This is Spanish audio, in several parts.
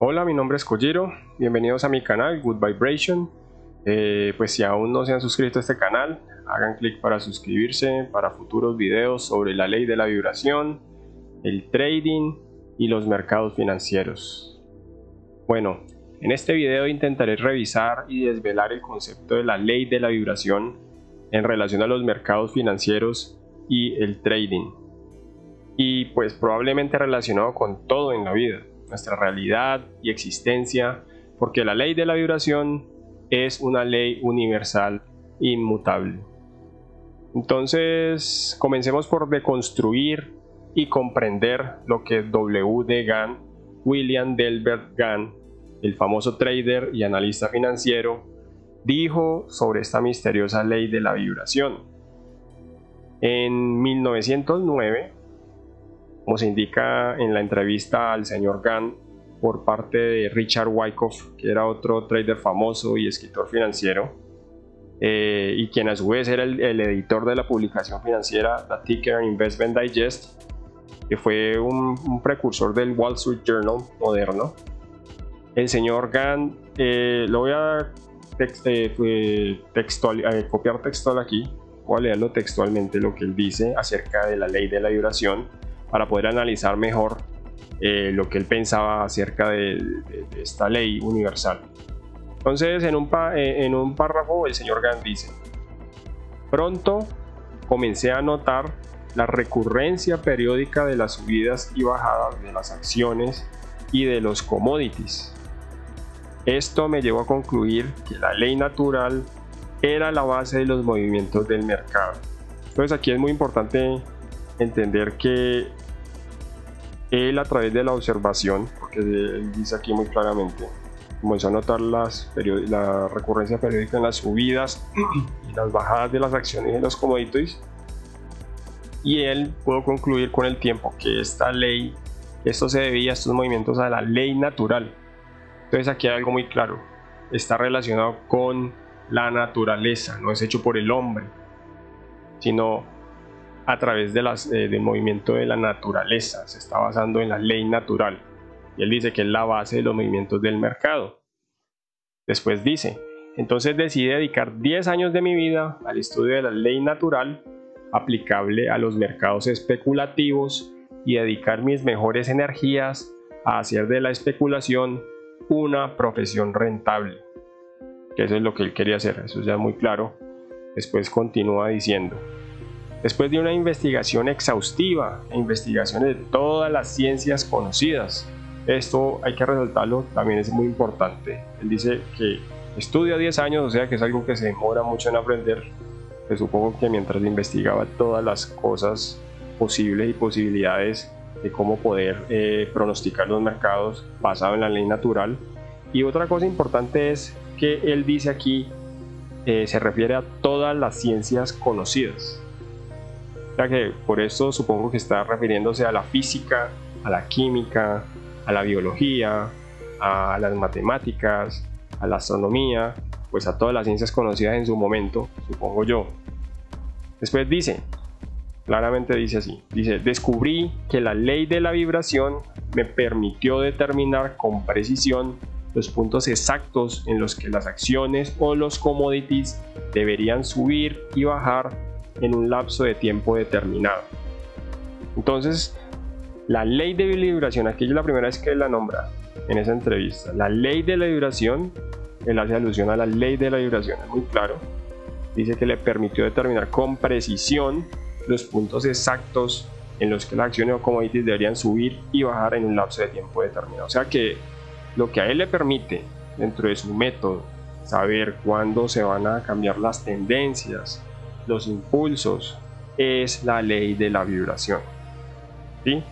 Hola, mi nombre es Kojiro, bienvenidos a mi canal Good Vibration. Pues si aún no se han suscrito a este canal, hagan clic para suscribirse para futuros videos sobre la ley de la vibración, el trading y los mercados financieros. Bueno, en este video intentaré revisar y desvelar el concepto de la ley de la vibración en relación a los mercados financieros y el trading, y pues probablemente relacionado con todo en la vida, nuestra realidad y existencia, porque la ley de la vibración es una ley universal inmutable. Entonces, comencemos por deconstruir y comprender lo que W.D. Gann, William Delbert Gann, el famoso trader y analista financiero, dijo sobre esta misteriosa ley de la vibración. En 1909, como se indica en la entrevista al señor Gann por parte de Richard Wyckoff, que era otro trader famoso y escritor financiero, y quien a su vez era el editor de la publicación financiera The Ticker Investment Digest, que fue un precursor del Wall Street Journal moderno. El señor Gann, lo voy a copiar textual aquí, voy a leerlo textualmente lo que él dice acerca de la ley de la vibración, para poder analizar mejor lo que él pensaba acerca de esta ley universal. Entonces, en un párrafo, el señor Gann dice: pronto comencé a notar la recurrencia periódica de las subidas y bajadas de las acciones y de los commodities. Esto me llevó a concluir que la ley natural era la base de los movimientos del mercado. Entonces, aquí es muy importante entender que él, a través de la observación, porque él dice aquí muy claramente, comenzó a notar la recurrencia periódica en las subidas y las bajadas de las acciones y de los commodities, y él pudo concluir con el tiempo que esta ley, esto se debía, estos movimientos, a la ley natural. Entonces aquí hay algo muy claro, está relacionado con la naturaleza, no es hecho por el hombre, sino a través del movimiento de la naturaleza, se está basando en la ley natural, y él dice que es la base de los movimientos del mercado. Después dice: entonces decidí dedicar 10 años de mi vida al estudio de la ley natural aplicable a los mercados especulativos y dedicar mis mejores energías a hacer de la especulación una profesión rentable, que eso es lo que él quería hacer, eso ya es muy claro. Después continúa diciendo: después de una investigación exhaustiva e investigaciones de todas las ciencias conocidas, esto hay que resaltarlo, también es muy importante. Él dice que estudia 10 años, o sea que es algo que se demora mucho en aprender. Pues supongo que mientras investigaba todas las cosas posibles y posibilidades de cómo poder pronosticar los mercados basado en la ley natural. Y otra cosa importante es que él dice aquí, se refiere a todas las ciencias conocidas. O sea que por eso supongo que está refiriéndose a la física, a la química, a la biología, a las matemáticas, a la astronomía, pues a todas las ciencias conocidas en su momento, supongo yo. Después dice, claramente dice así, dice: descubrí que la ley de la vibración me permitió determinar con precisión los puntos exactos en los que las acciones o los commodities deberían subir y bajar en un lapso de tiempo determinado. Entonces, la ley de la vibración, aquí es la primera vez que él la nombra en esa entrevista. La ley de la vibración, él hace alusión a la ley de la vibración, es muy claro. Dice que le permitió determinar con precisión los puntos exactos en los que las acciones o commodities deberían subir y bajar en un lapso de tiempo determinado. O sea que lo que a él le permite, dentro de su método, saber cuándo se van a cambiar las tendencias, los impulsos, es la ley de la vibración, ¿sí?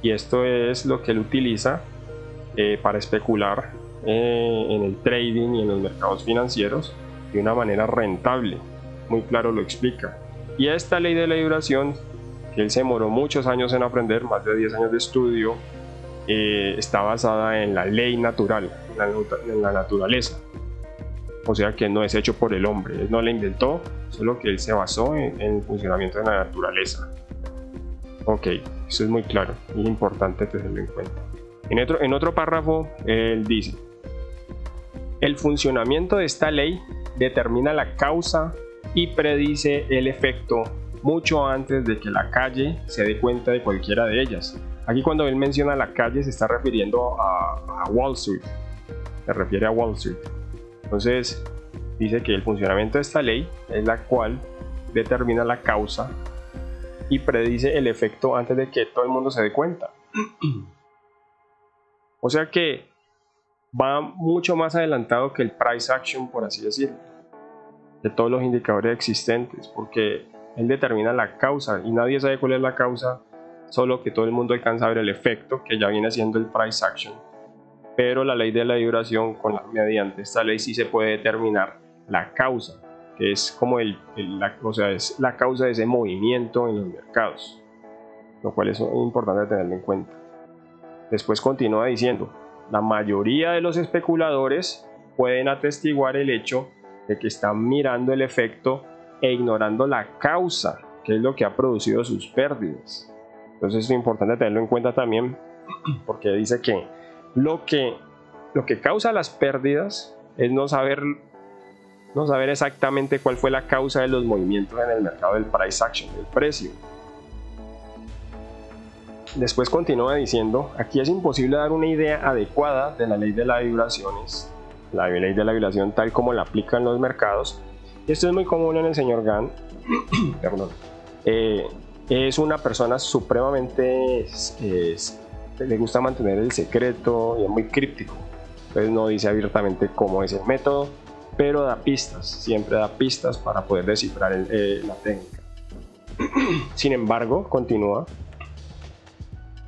Y esto es lo que él utiliza para especular en el trading y en los mercados financieros de una manera rentable. Muy claro lo explica. Y esta ley de la vibración, que él se demoró muchos años en aprender, más de 10 años de estudio, está basada en la ley natural, en la naturaleza. O sea que no es hecho por el hombre, él no la inventó, solo que él se basó en el funcionamiento de la naturaleza. Ok, eso es muy claro y importante tenerlo en cuenta. En otro párrafo, él dice: el funcionamiento de esta ley determina la causa y predice el efecto mucho antes de que la calle se dé cuenta de cualquiera de ellas. Aquí cuando él menciona la calle se está refiriendo a Wall Street, se refiere a Wall Street. Entonces dice que el funcionamiento de esta ley es la cual determina la causa y predice el efecto antes de que todo el mundo se dé cuenta. O sea que va mucho más adelantado que el price action, por así decirlo, de todos los indicadores existentes, porque él determina la causa y nadie sabe cuál es la causa, solo que todo el mundo alcanza a ver el efecto, que ya viene siendo el price action. Pero la ley de la vibración, mediante esta ley sí se puede determinar la causa, que es como es la causa de ese movimiento en los mercados, lo cual es importante tenerlo en cuenta. Después continúa diciendo: la mayoría de los especuladores pueden atestiguar el hecho de que están mirando el efecto e ignorando la causa, que es lo que ha producido sus pérdidas. Entonces es importante tenerlo en cuenta también, porque dice que lo que causa las pérdidas es no saber exactamente cuál fue la causa de los movimientos en el mercado del price action, del precio. Después continúa diciendo: aquí es imposible dar una idea adecuada de la ley de las vibraciones, la ley de la vibración tal como la aplican los mercados. Esto es muy común en el señor Gann. Perdón. Es una persona supremamente le gusta mantener el secreto y es muy críptico, entonces no dice abiertamente cómo es el método, pero da pistas, siempre da pistas para poder descifrar la técnica. Sin embargo, continúa: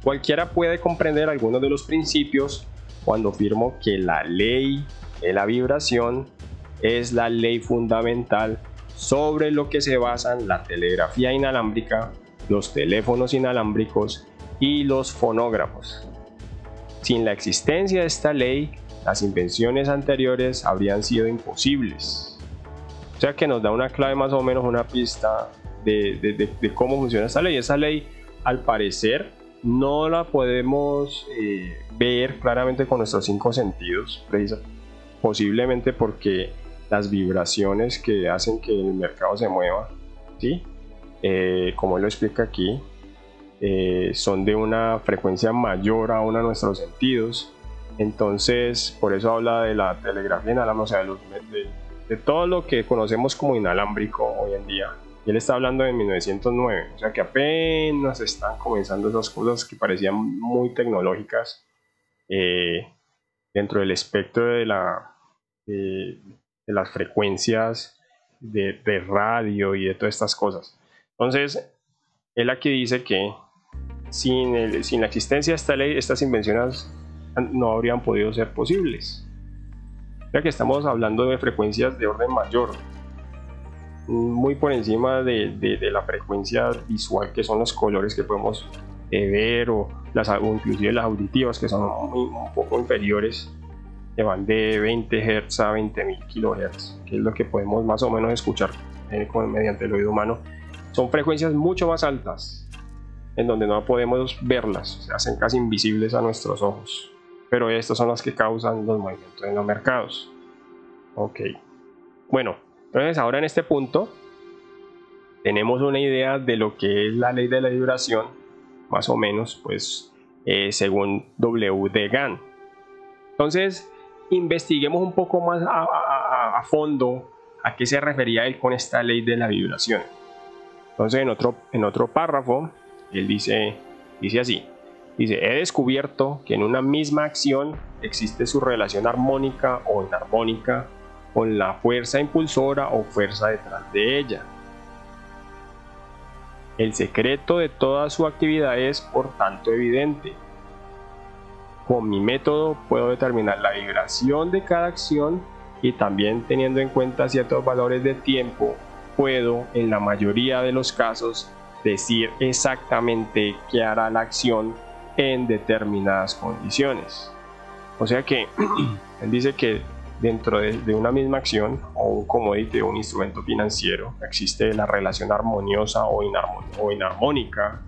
cualquiera puede comprender algunos de los principios cuando afirmo que la ley de la vibración es la ley fundamental sobre lo que se basan la telegrafía inalámbrica, los teléfonos inalámbricos y los fonógrafos. Sin la existencia de esta ley, las invenciones anteriores habrían sido imposibles. O sea que nos da una clave, más o menos una pista de cómo funciona esta ley. Esta ley, al parecer, no la podemos ver claramente con nuestros 5 sentidos, posiblemente porque las vibraciones que hacen que el mercado se mueva, ¿sí? Como él lo explica aquí, son de una frecuencia mayor aún a nuestros sentidos. Entonces por eso habla de la telegrafía inalámbrica, o sea, de todo lo que conocemos como inalámbrico hoy en día. Y él está hablando de 1909, o sea que apenas están comenzando esas cosas que parecían muy tecnológicas dentro del espectro de las frecuencias de radio y de todas estas cosas. Entonces él aquí dice que sin la existencia de esta ley, estas invenciones no habrían podido ser posibles, ya que estamos hablando de frecuencias de orden mayor, muy por encima de la frecuencia visual, que son los colores que podemos ver, o inclusive las auditivas, que son un poco inferiores, que van de 20 Hz a 20.000 kHz, que es lo que podemos más o menos escuchar mediante el oído humano. Son frecuencias mucho más altas, en donde no podemos verlas, se hacen casi invisibles a nuestros ojos, pero estas son las que causan los movimientos en los mercados. Ok, bueno, entonces ahora en este punto tenemos una idea de lo que es la ley de la vibración, más o menos, pues según W.D. Gann. Entonces investiguemos un poco más a fondo a qué se refería él con esta ley de la vibración. Entonces en otro párrafo él dice así: he descubierto que en una misma acción existe su relación armónica o inarmónica con la fuerza impulsora o fuerza detrás de ella. El secreto de toda su actividad es, por tanto, evidente. Con mi método puedo determinar la vibración de cada acción y también, teniendo en cuenta ciertos valores de tiempo, puedo, en la mayoría de los casos, decir exactamente qué hará la acción en determinadas condiciones. O sea que él dice que dentro de una misma acción o un commodity o un instrumento financiero existe la relación armoniosa o inarmónica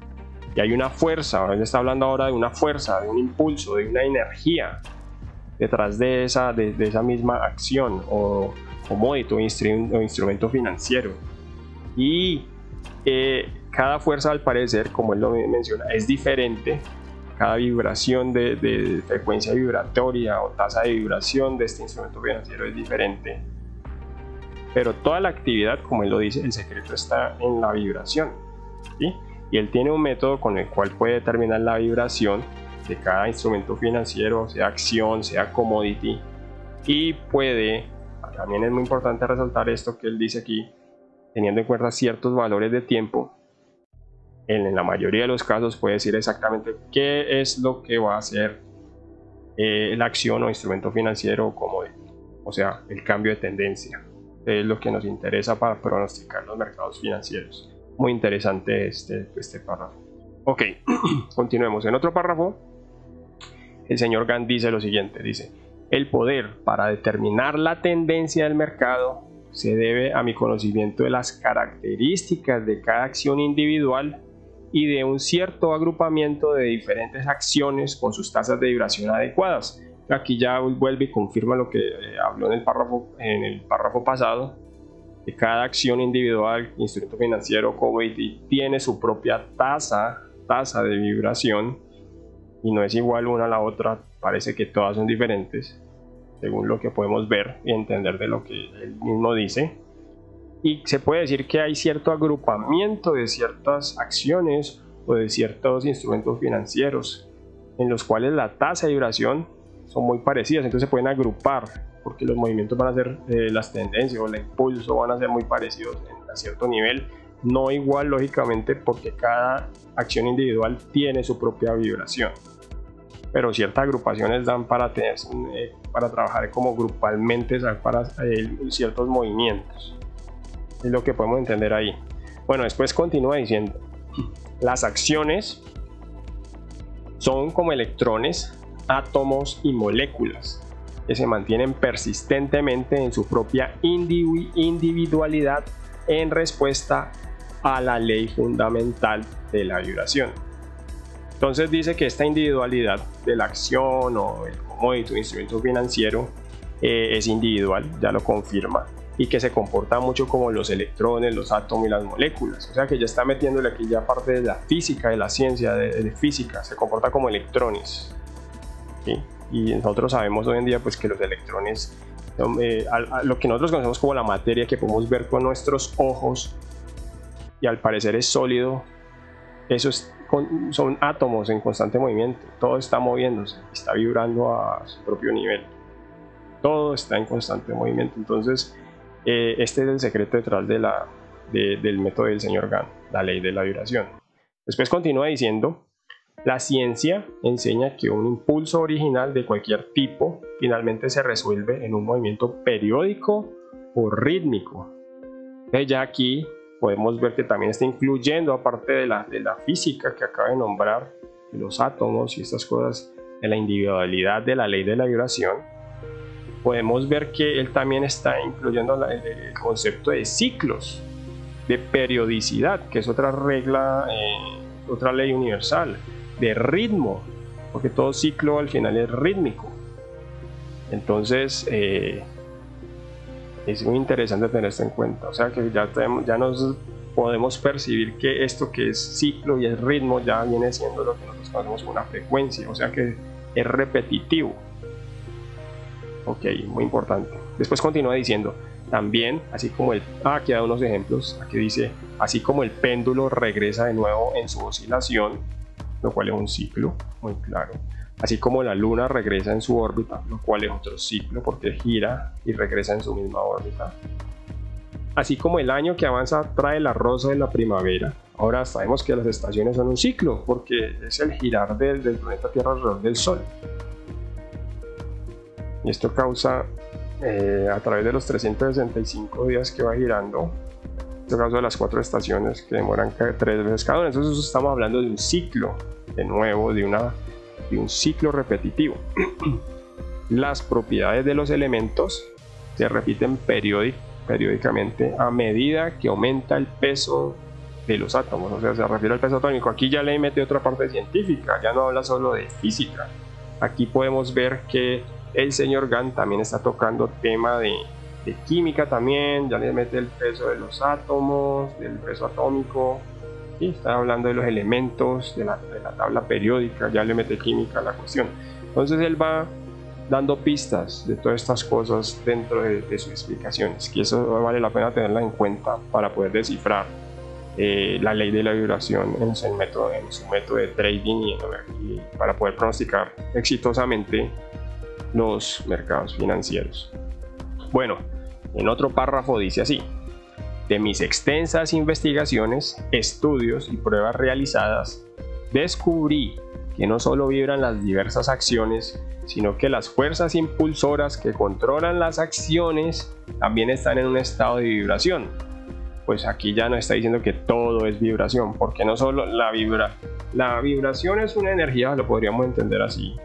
y hay una fuerza, él está hablando ahora de una fuerza, de un impulso, de una energía detrás de esa misma acción o commodity o instrumento financiero, y cada fuerza, al parecer, como él lo menciona, es diferente. Cada vibración de frecuencia vibratoria o tasa de vibración de este instrumento financiero es diferente, pero toda la actividad, como él lo dice, el secreto está en la vibración, ¿sí? Y él tiene un método con el cual puede determinar la vibración de cada instrumento financiero, sea acción, sea commodity, y puede, también es muy importante resaltar esto que él dice aquí, teniendo en cuenta ciertos valores de tiempo, en la mayoría de los casos puede decir exactamente qué es lo que va a hacer la acción o instrumento financiero o commodity, o sea, el cambio de tendencia. Es lo que nos interesa para pronosticar los mercados financieros. Muy interesante este párrafo. Ok, continuemos. En otro párrafo, el señor Gann dice lo siguiente, dice: el poder para determinar la tendencia del mercado se debe a mi conocimiento de las características de cada acción individual y de un cierto agrupamiento de diferentes acciones con sus tasas de vibración adecuadas. Aquí ya vuelve y confirma lo que habló en el párrafo pasado, que cada acción individual, instrumento financiero, commodity, tiene su propia tasa de vibración y no es igual una a la otra, parece que todas son diferentes, según lo que podemos ver y entender de lo que él mismo dice. Y se puede decir que hay cierto agrupamiento de ciertas acciones o de ciertos instrumentos financieros en los cuales la tasa de vibración son muy parecidas, entonces se pueden agrupar porque los movimientos van a ser, las tendencias o el impulso van a ser muy parecidos a cierto nivel, no igual lógicamente porque cada acción individual tiene su propia vibración, pero ciertas agrupaciones dan para trabajar como grupalmente, para ciertos movimientos. Es lo que podemos entender ahí. Bueno, después continúa diciendo: las acciones son como electrones, átomos y moléculas que se mantienen persistentemente en su propia individualidad en respuesta a la ley fundamental de la vibración. Entonces dice que esta individualidad de la acción o el commodity o instrumento financiero es individual, ya lo confirma, y que se comporta mucho como los electrones, los átomos y las moléculas. O sea que ya está metiéndole aquí ya parte de la física, de la ciencia de física, se comporta como electrones, ¿sí? Y nosotros sabemos hoy en día pues que los electrones son, lo que nosotros conocemos como la materia que podemos ver con nuestros ojos y al parecer es sólido, son átomos en constante movimiento, todo está moviéndose, está vibrando a su propio nivel, todo está en constante movimiento. Entonces este es el secreto detrás del método del señor Gann, la ley de la vibración. Después continúa diciendo: la ciencia enseña que un impulso original de cualquier tipo finalmente se resuelve en un movimiento periódico o rítmico. Ya aquí podemos ver que también está incluyendo, aparte de la física que acaba de nombrar, de los átomos y estas cosas, de la individualidad de la ley de la vibración, podemos ver que él también está incluyendo el concepto de ciclos, de periodicidad, que es otra regla, otra ley universal, de ritmo, porque todo ciclo al final es rítmico. Entonces es muy interesante tener esto en cuenta, o sea que ya nos podemos percibir que esto que es ciclo y es ritmo ya viene siendo lo que nosotros conocemos como una frecuencia, o sea que es repetitivo. Ok, muy importante. Después continúa diciendo también, así como aquí da unos ejemplos, aquí dice: así como el péndulo regresa de nuevo en su oscilación, lo cual es un ciclo, muy claro. Así como la luna regresa en su órbita, lo cual es otro ciclo porque gira y regresa en su misma órbita. Así como el año que avanza trae la rosa de la primavera. Ahora sabemos que las estaciones son un ciclo porque es el girar del planeta Tierra alrededor del Sol. Y esto causa, a través de los 365 días que va girando, esto causa las 4 estaciones que demoran 3 veces cada una. Entonces estamos hablando de un ciclo, de nuevo, de un ciclo repetitivo. Las propiedades de los elementos se repiten periódicamente a medida que aumenta el peso de los átomos, o sea, se refiere al peso atómico. Aquí ya le mete otra parte científica, ya no habla solo de física. Aquí podemos ver que el señor Gann también está tocando tema de química también, ya le mete el peso de los átomos, del peso atómico, ¿sí? Está hablando de los elementos, de la tabla periódica, ya le mete química a la cuestión. Entonces él va dando pistas de todas estas cosas dentro de sus explicaciones, que eso vale la pena tenerla en cuenta para poder descifrar la ley de la vibración en su método de trading y para poder pronosticar exitosamente los mercados financieros. Bueno, en otro párrafo dice así: de mis extensas investigaciones, estudios y pruebas realizadas, descubrí que no solo vibran las diversas acciones, sino que las fuerzas impulsoras que controlan las acciones también están en un estado de vibración. Pues aquí ya no está diciendo que todo es vibración, porque no solo la vibración es una energía, lo podríamos entender así,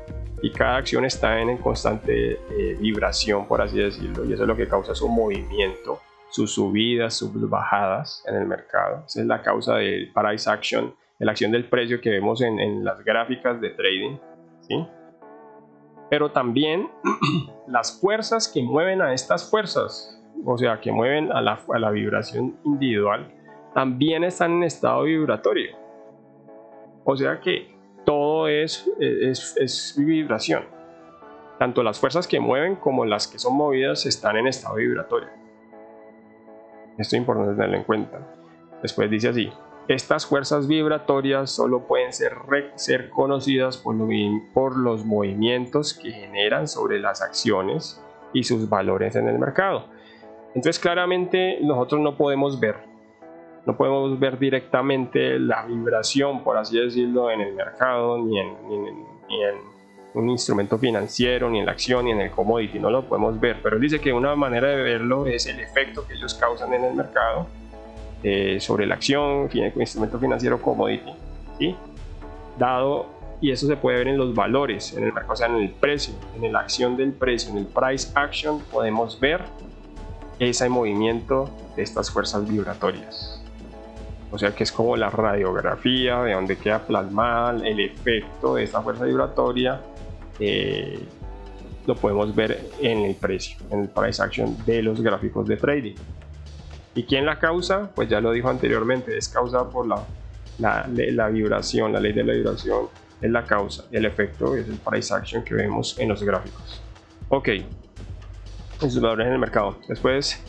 y cada acción está en constante vibración, por así decirlo, y eso es lo que causa su movimiento, sus subidas, sus bajadas en el mercado. Esa es la causa del price action, la acción del precio que vemos en las gráficas de trading, ¿sí? Pero también las fuerzas que mueven a estas fuerzas, o sea, que mueven a la vibración individual, también están en estado vibratorio. O sea que todo es vibración. Tanto las fuerzas que mueven como las que son movidas están en estado vibratorio. Esto es importante tenerlo en cuenta. Después dice así: estas fuerzas vibratorias solo pueden ser conocidas por los movimientos que generan sobre las acciones y sus valores en el mercado. Entonces claramente nosotros no podemos ver directamente la vibración, por así decirlo, en el mercado, ni en un instrumento financiero, ni en la acción, ni en el commodity, no lo podemos ver, pero él dice que una manera de verlo es el efecto que ellos causan en el mercado sobre la acción, instrumento financiero, commodity, ¿sí? Y eso se puede ver en los valores, en el mercado, o sea, en el precio, en la acción del precio, en el price action, podemos ver ese movimiento de estas fuerzas vibratorias. O sea que es como la radiografía de donde queda plasmada el efecto de esta fuerza vibratoria. Lo podemos ver en el precio, en el price action de los gráficos de trading. ¿Y quién la causa? Pues ya lo dijo anteriormente, es causada por la vibración, la ley de la vibración es la causa, el efecto es el price action que vemos en los gráficos. Ok, esos valores en el mercado. Después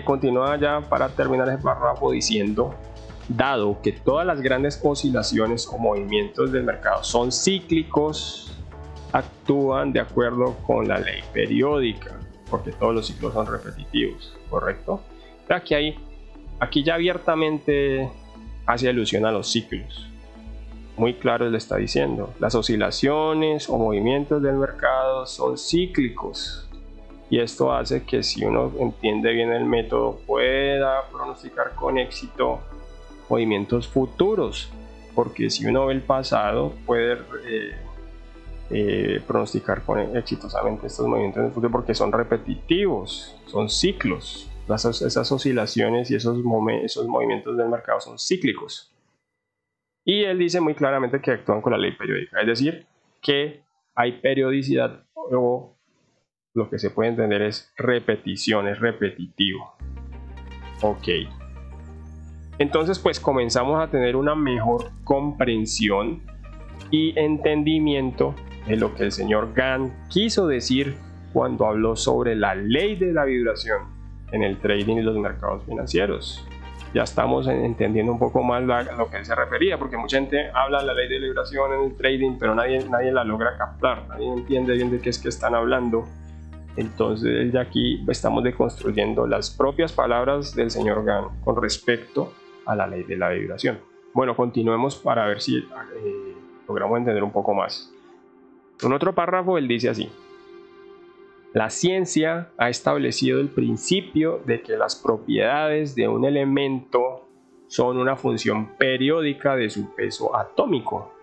continúa ya para terminar el párrafo diciendo: dado que todas las grandes oscilaciones o movimientos del mercado son cíclicos, actúan de acuerdo con la ley periódica, porque todos los ciclos son repetitivos, ¿correcto? Aquí ya abiertamente hace alusión a los ciclos. Muy claro le está diciendo: las oscilaciones o movimientos del mercado son cíclicos. Y esto hace que si uno entiende bien el método pueda pronosticar con éxito movimientos futuros, porque si uno ve el pasado puede pronosticar exitosamente estos movimientos en el futuro, porque son repetitivos, son ciclos. Esas oscilaciones y esos movimientos del mercado son cíclicos. Y él dice muy claramente que actúan con la ley periódica, es decir, que hay periodicidad, o lo que se puede entender es repetición, es repetitivo. Ok. Entonces pues comenzamos a tener una mejor comprensión y entendimiento de lo que el señor Gann quiso decir cuando habló sobre la ley de la vibración en el trading y los mercados financieros. Ya estamos entendiendo un poco más lo que él se refería, porque mucha gente habla de la ley de la vibración en el trading, pero nadie la logra captar, nadie entiende bien de qué es que están hablando. Entonces ya aquí estamos deconstruyendo las propias palabras del señor Gann con respecto a la ley de la vibración. Bueno, continuemos para ver si logramos entender un poco más. En otro párrafo él dice así: la ciencia ha establecido el principio de que las propiedades de un elemento son una función periódica de su peso atómico.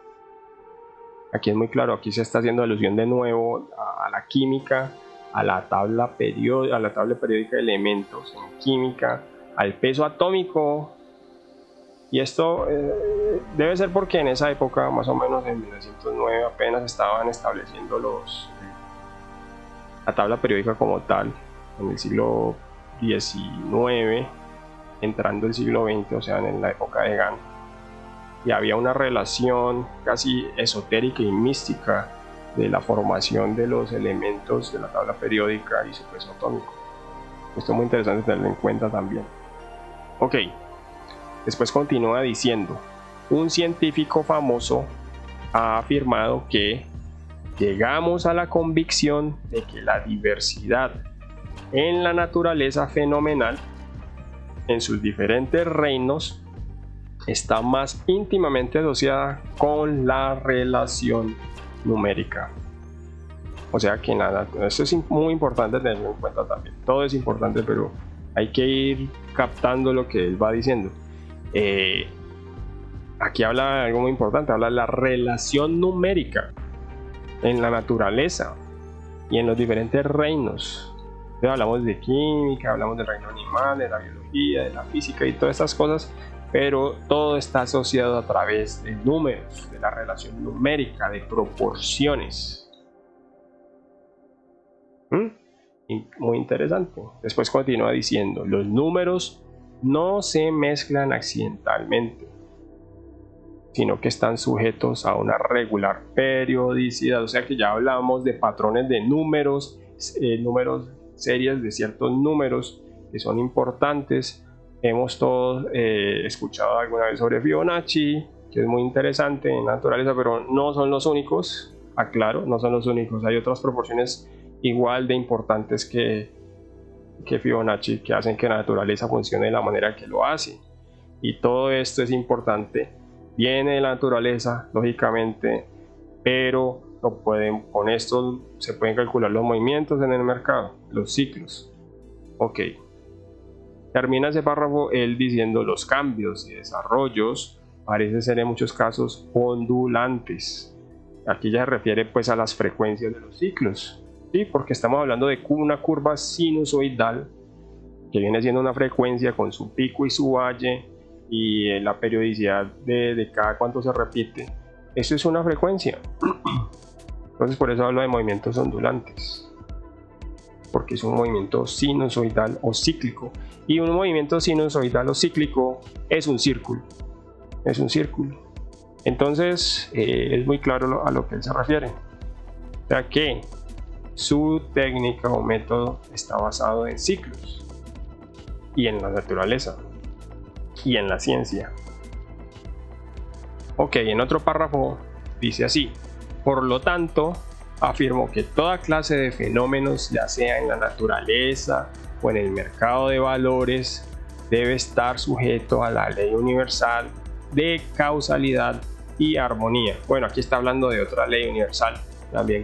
Aquí es muy claro, aquí se está haciendo alusión de nuevo a la química, a la tabla periódica de elementos en química, al peso atómico Y esto debe ser porque en esa época, más o menos en 1909, apenas estaban estableciendo la tabla periódica como tal, en el siglo XIX, entrando el siglo XX, o sea, en la época de Gahn. Y había una relación casi esotérica y mística de la formación de los elementos de la tabla periódica y su peso atómico. Esto es muy interesante tenerlo en cuenta también. Ok, después continúa diciendo: un científico famoso ha afirmado que llegamos a la convicción de que la diversidad en la naturaleza fenomenal, en sus diferentes reinos, está más íntimamente asociada con la relación numérica. O sea que nada, esto es muy importante tenerlo en cuenta también. Todo es importante, pero hay que ir captando lo que él va diciendo. Aquí habla de algo muy importante, habla de la relación numérica en la naturaleza y en los diferentes reinos. Entonces, hablamos de química, hablamos del reino animal, de la biología, de la física y todas estas cosas, pero todo está asociado a través de números, de la relación numérica, de proporciones. Muy interesante. Después continúa diciendo: los números no se mezclan accidentalmente, sino que están sujetos a una regular periodicidad. O sea que ya hablamos de patrones de números, series de ciertos números que son importantes. Hemos todos escuchado alguna vez sobre Fibonacci, que es muy interesante en la naturaleza, pero no son los únicos. Aclaro, no son los únicos. Hay otras proporciones igual de importantes que Fibonacci, que hacen que la naturaleza funcione de la manera que lo hace. Y todo esto es importante. Viene de la naturaleza, lógicamente, pero con esto se pueden calcular los movimientos en el mercado, los ciclos. Ok. Termina ese párrafo él diciendo: los cambios y desarrollos parecen ser en muchos casos ondulantes. Aquí ya se refiere pues a las frecuencias de los ciclos, ¿sí? Porque estamos hablando de una curva sinusoidal que viene siendo una frecuencia con su pico y su valle, y la periodicidad de cada cuánto se repite. Eso es una frecuencia. Entonces por eso hablo de movimientos ondulantes, porque es un movimiento sinusoidal o cíclico, y un movimiento sinusoidal o cíclico es un círculo. Es un círculo. Entonces es muy claro a lo que él se refiere. O sea que su técnica o método está basado en ciclos y en la naturaleza y en la ciencia. Ok, en otro párrafo dice así: por lo tanto, afirmo que toda clase de fenómenos, ya sea en la naturaleza o en el mercado de valores, debe estar sujeto a la ley universal de causalidad y armonía. Bueno, aquí está hablando de otra ley universal también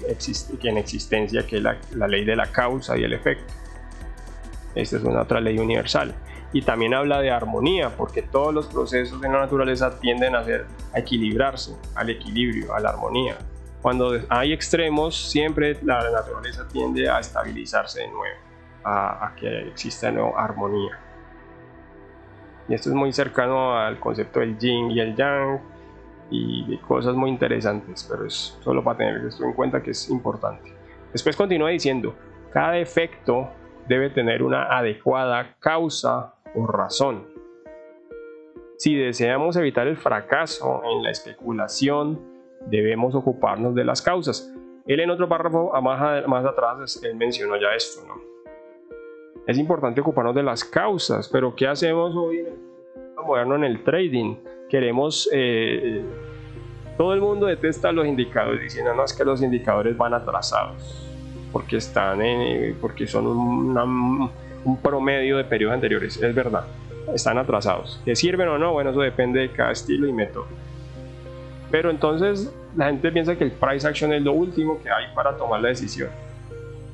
en existencia, que es la ley de la causa y el efecto. Esta es una otra ley universal. Y también habla de armonía, porque todos los procesos en la naturaleza tienden a equilibrarse, al equilibrio, a la armonía. Cuando hay extremos, siempre la naturaleza tiende a estabilizarse de nuevo, a que exista de nuevo armonía. Y esto es muy cercano al concepto del yin y el yang, y de cosas muy interesantes, pero es solo para tener esto en cuenta, que es importante. Después continúa diciendo: cada efecto debe tener una adecuada causa o razón. Si deseamos evitar el fracaso en la especulación, debemos ocuparnos de las causas. Él en otro párrafo más atrás él mencionó ya esto, ¿no? Es importante ocuparnos de las causas, pero ¿qué hacemos hoy en el mundo moderno en el trading? Queremos, todo el mundo detesta los indicadores, diciendo: no, es que los indicadores van atrasados, porque son un promedio de periodos anteriores. Es verdad, están atrasados. ¿Que sirven o no? Bueno, eso depende de cada estilo y método. Pero entonces la gente piensa que el price action es lo último que hay para tomar la decisión.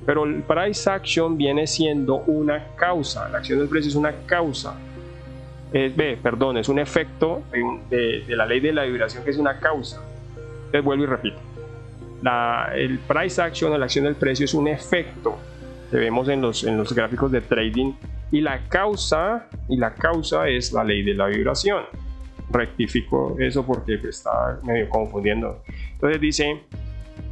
Pero el price action viene siendo una causa. La acción del precio es una causa. Es un efecto de la ley de la vibración, que es una causa. Entonces vuelvo y repito: el price action o la acción del precio es un efecto que vemos en los gráficos de trading, y la causa es la ley de la vibración. rectifico eso porque está medio confundiendo. Entonces dice,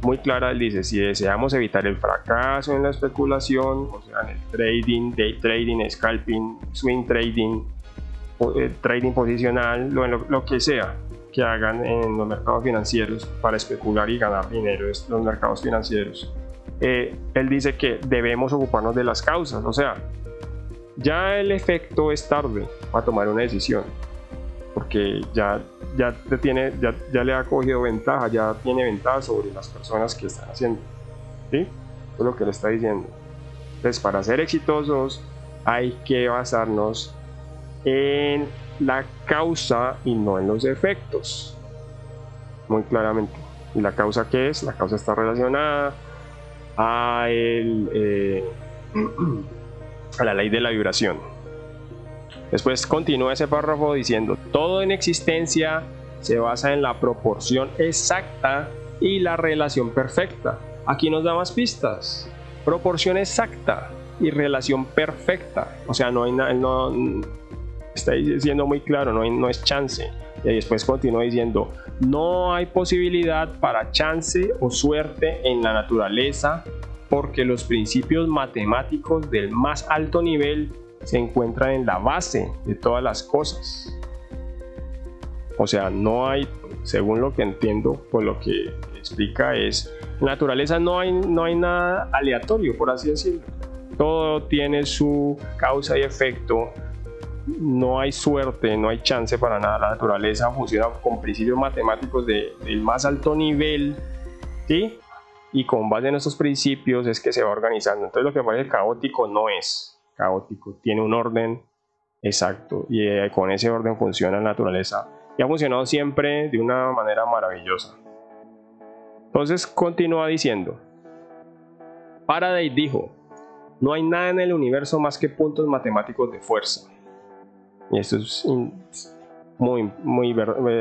muy clara, él dice, si deseamos evitar el fracaso en la especulación, o sea, en el trading, day trading, scalping, swing trading, trading posicional, lo que sea que hagan en los mercados financieros para especular y ganar dinero en los mercados financieros, él dice que debemos ocuparnos de las causas, o sea, ya el efecto es tarde para tomar una decisión, porque ya le ha cogido ventaja, ya tiene ventaja sobre las personas que están haciendo, ¿sí? Eso es lo que le está diciendo. Entonces, para ser exitosos hay que basarnos en la causa y no en los efectos, muy claramente. ¿Y la causa qué es? La causa está relacionada a la ley de la vibración. Después continúa ese párrafo diciendo, todo en existencia se basa en la proporción exacta y la relación perfecta. Aquí nos da más pistas. Proporción exacta y relación perfecta. O sea, no hay nada, está diciendo muy claro, no es chance. Y después continúa diciendo, no hay posibilidad para chance o suerte en la naturaleza, porque los principios matemáticos del más alto nivel se encuentran en la base de todas las cosas. O sea, no hay, según lo que entiendo, por lo que explica es, en la naturaleza no hay nada aleatorio, por así decirlo. Todo tiene su causa y efecto. No hay suerte, no hay chance para nada. La naturaleza funciona con principios matemáticos del más alto nivel, ¿sí? Y con base en estos principios es que se va organizando. Entonces lo que parece caótico no es caótico, tiene un orden exacto y con ese orden funciona la naturaleza y ha funcionado siempre de una manera maravillosa. Entonces continúa diciendo, Faraday dijo, no hay nada en el universo más que puntos matemáticos de fuerza. Y esto es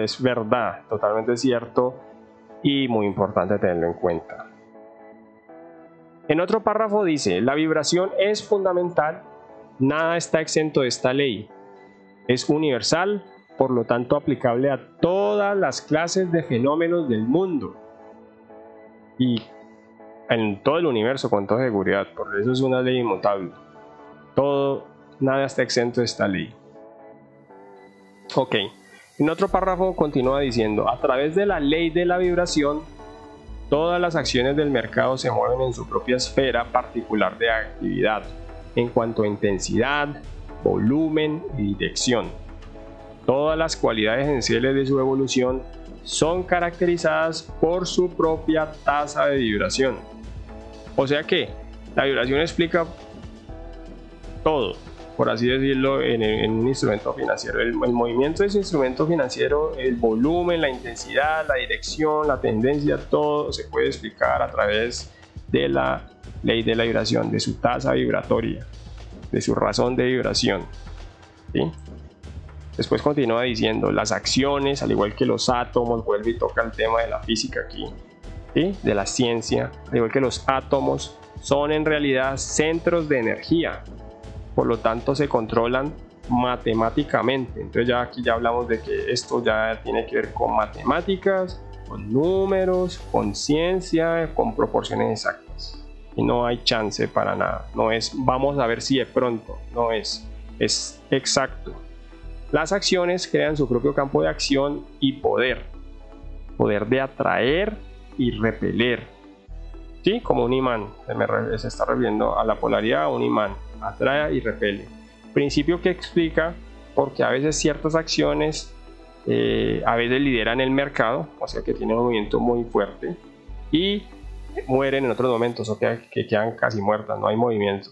es verdad, totalmente cierto y muy importante tenerlo en cuenta. En otro párrafo dice, la vibración es fundamental, nada está exento de esta ley, es universal, por lo tanto aplicable a todas las clases de fenómenos del mundo y en todo el universo con toda seguridad, por eso es una ley inmutable. Nada está exento de esta ley. Ok, en otro párrafo continúa diciendo, a través de la ley de la vibración, todas las acciones del mercado se mueven en su propia esfera particular de actividad, en cuanto a intensidad, volumen y dirección. Todas las cualidades esenciales de su evolución son caracterizadas por su propia tasa de vibración. O sea que la vibración explica todo, por así decirlo, en un instrumento financiero. El movimiento de ese instrumento financiero, el volumen, la intensidad, la dirección, la tendencia, todo se puede explicar a través de la ley de la vibración, de su tasa vibratoria, de su razón de vibración, ¿sí? Después continúa diciendo, las acciones, al igual que los átomos, vuelve y toca el tema de la física aquí, ¿sí? De la ciencia, al igual que los átomos, son en realidad centros de energía. Por lo tanto se controlan matemáticamente. Entonces ya aquí ya hablamos de que esto ya tiene que ver con matemáticas, con números, con ciencia, con proporciones exactas. Y no hay chance para nada. No es vamos a ver si de pronto, no es exacto. Las acciones crean su propio campo de acción y poder de atraer y repeler, ¿sí? Como un imán, se está refiriendo a la polaridad, un imán atrae y repele, principio que explica porque a veces ciertas acciones a veces lideran el mercado, o sea que tienen un movimiento muy fuerte y mueren en otros momentos, o sea que quedan casi muertas, no hay movimiento.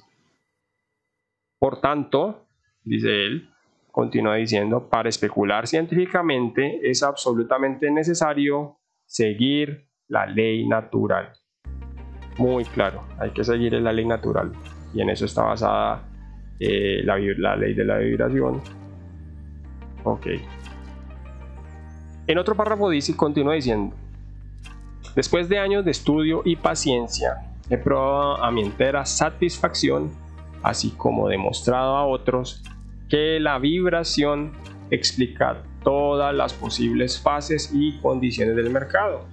Por tanto, dice él, continúa diciendo, para especular científicamente es absolutamente necesario seguir la ley natural. Muy claro, hay que seguir la ley natural y en eso está basada la ley de la vibración. Ok. En otro párrafo dice, continúa diciendo, después de años de estudio y paciencia, he probado a mi entera satisfacción, así como demostrado a otros, que la vibración explica todas las posibles fases y condiciones del mercado.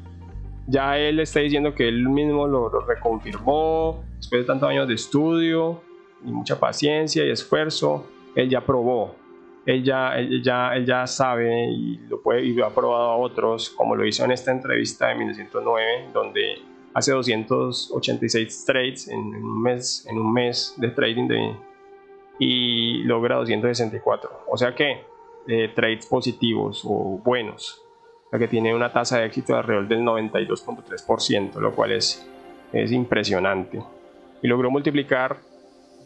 Ya él está diciendo que él mismo lo reconfirmó después de tantos años de estudio y mucha paciencia y esfuerzo. Él ya probó, él ya sabe y lo ha probado a otros, como lo hizo en esta entrevista de 1909, donde hace 286 trades en un mes de trading y logra 264. O sea que trades positivos o buenos, o sea que tiene una tasa de éxito de alrededor del 92.3%, lo cual es impresionante. Y logró multiplicar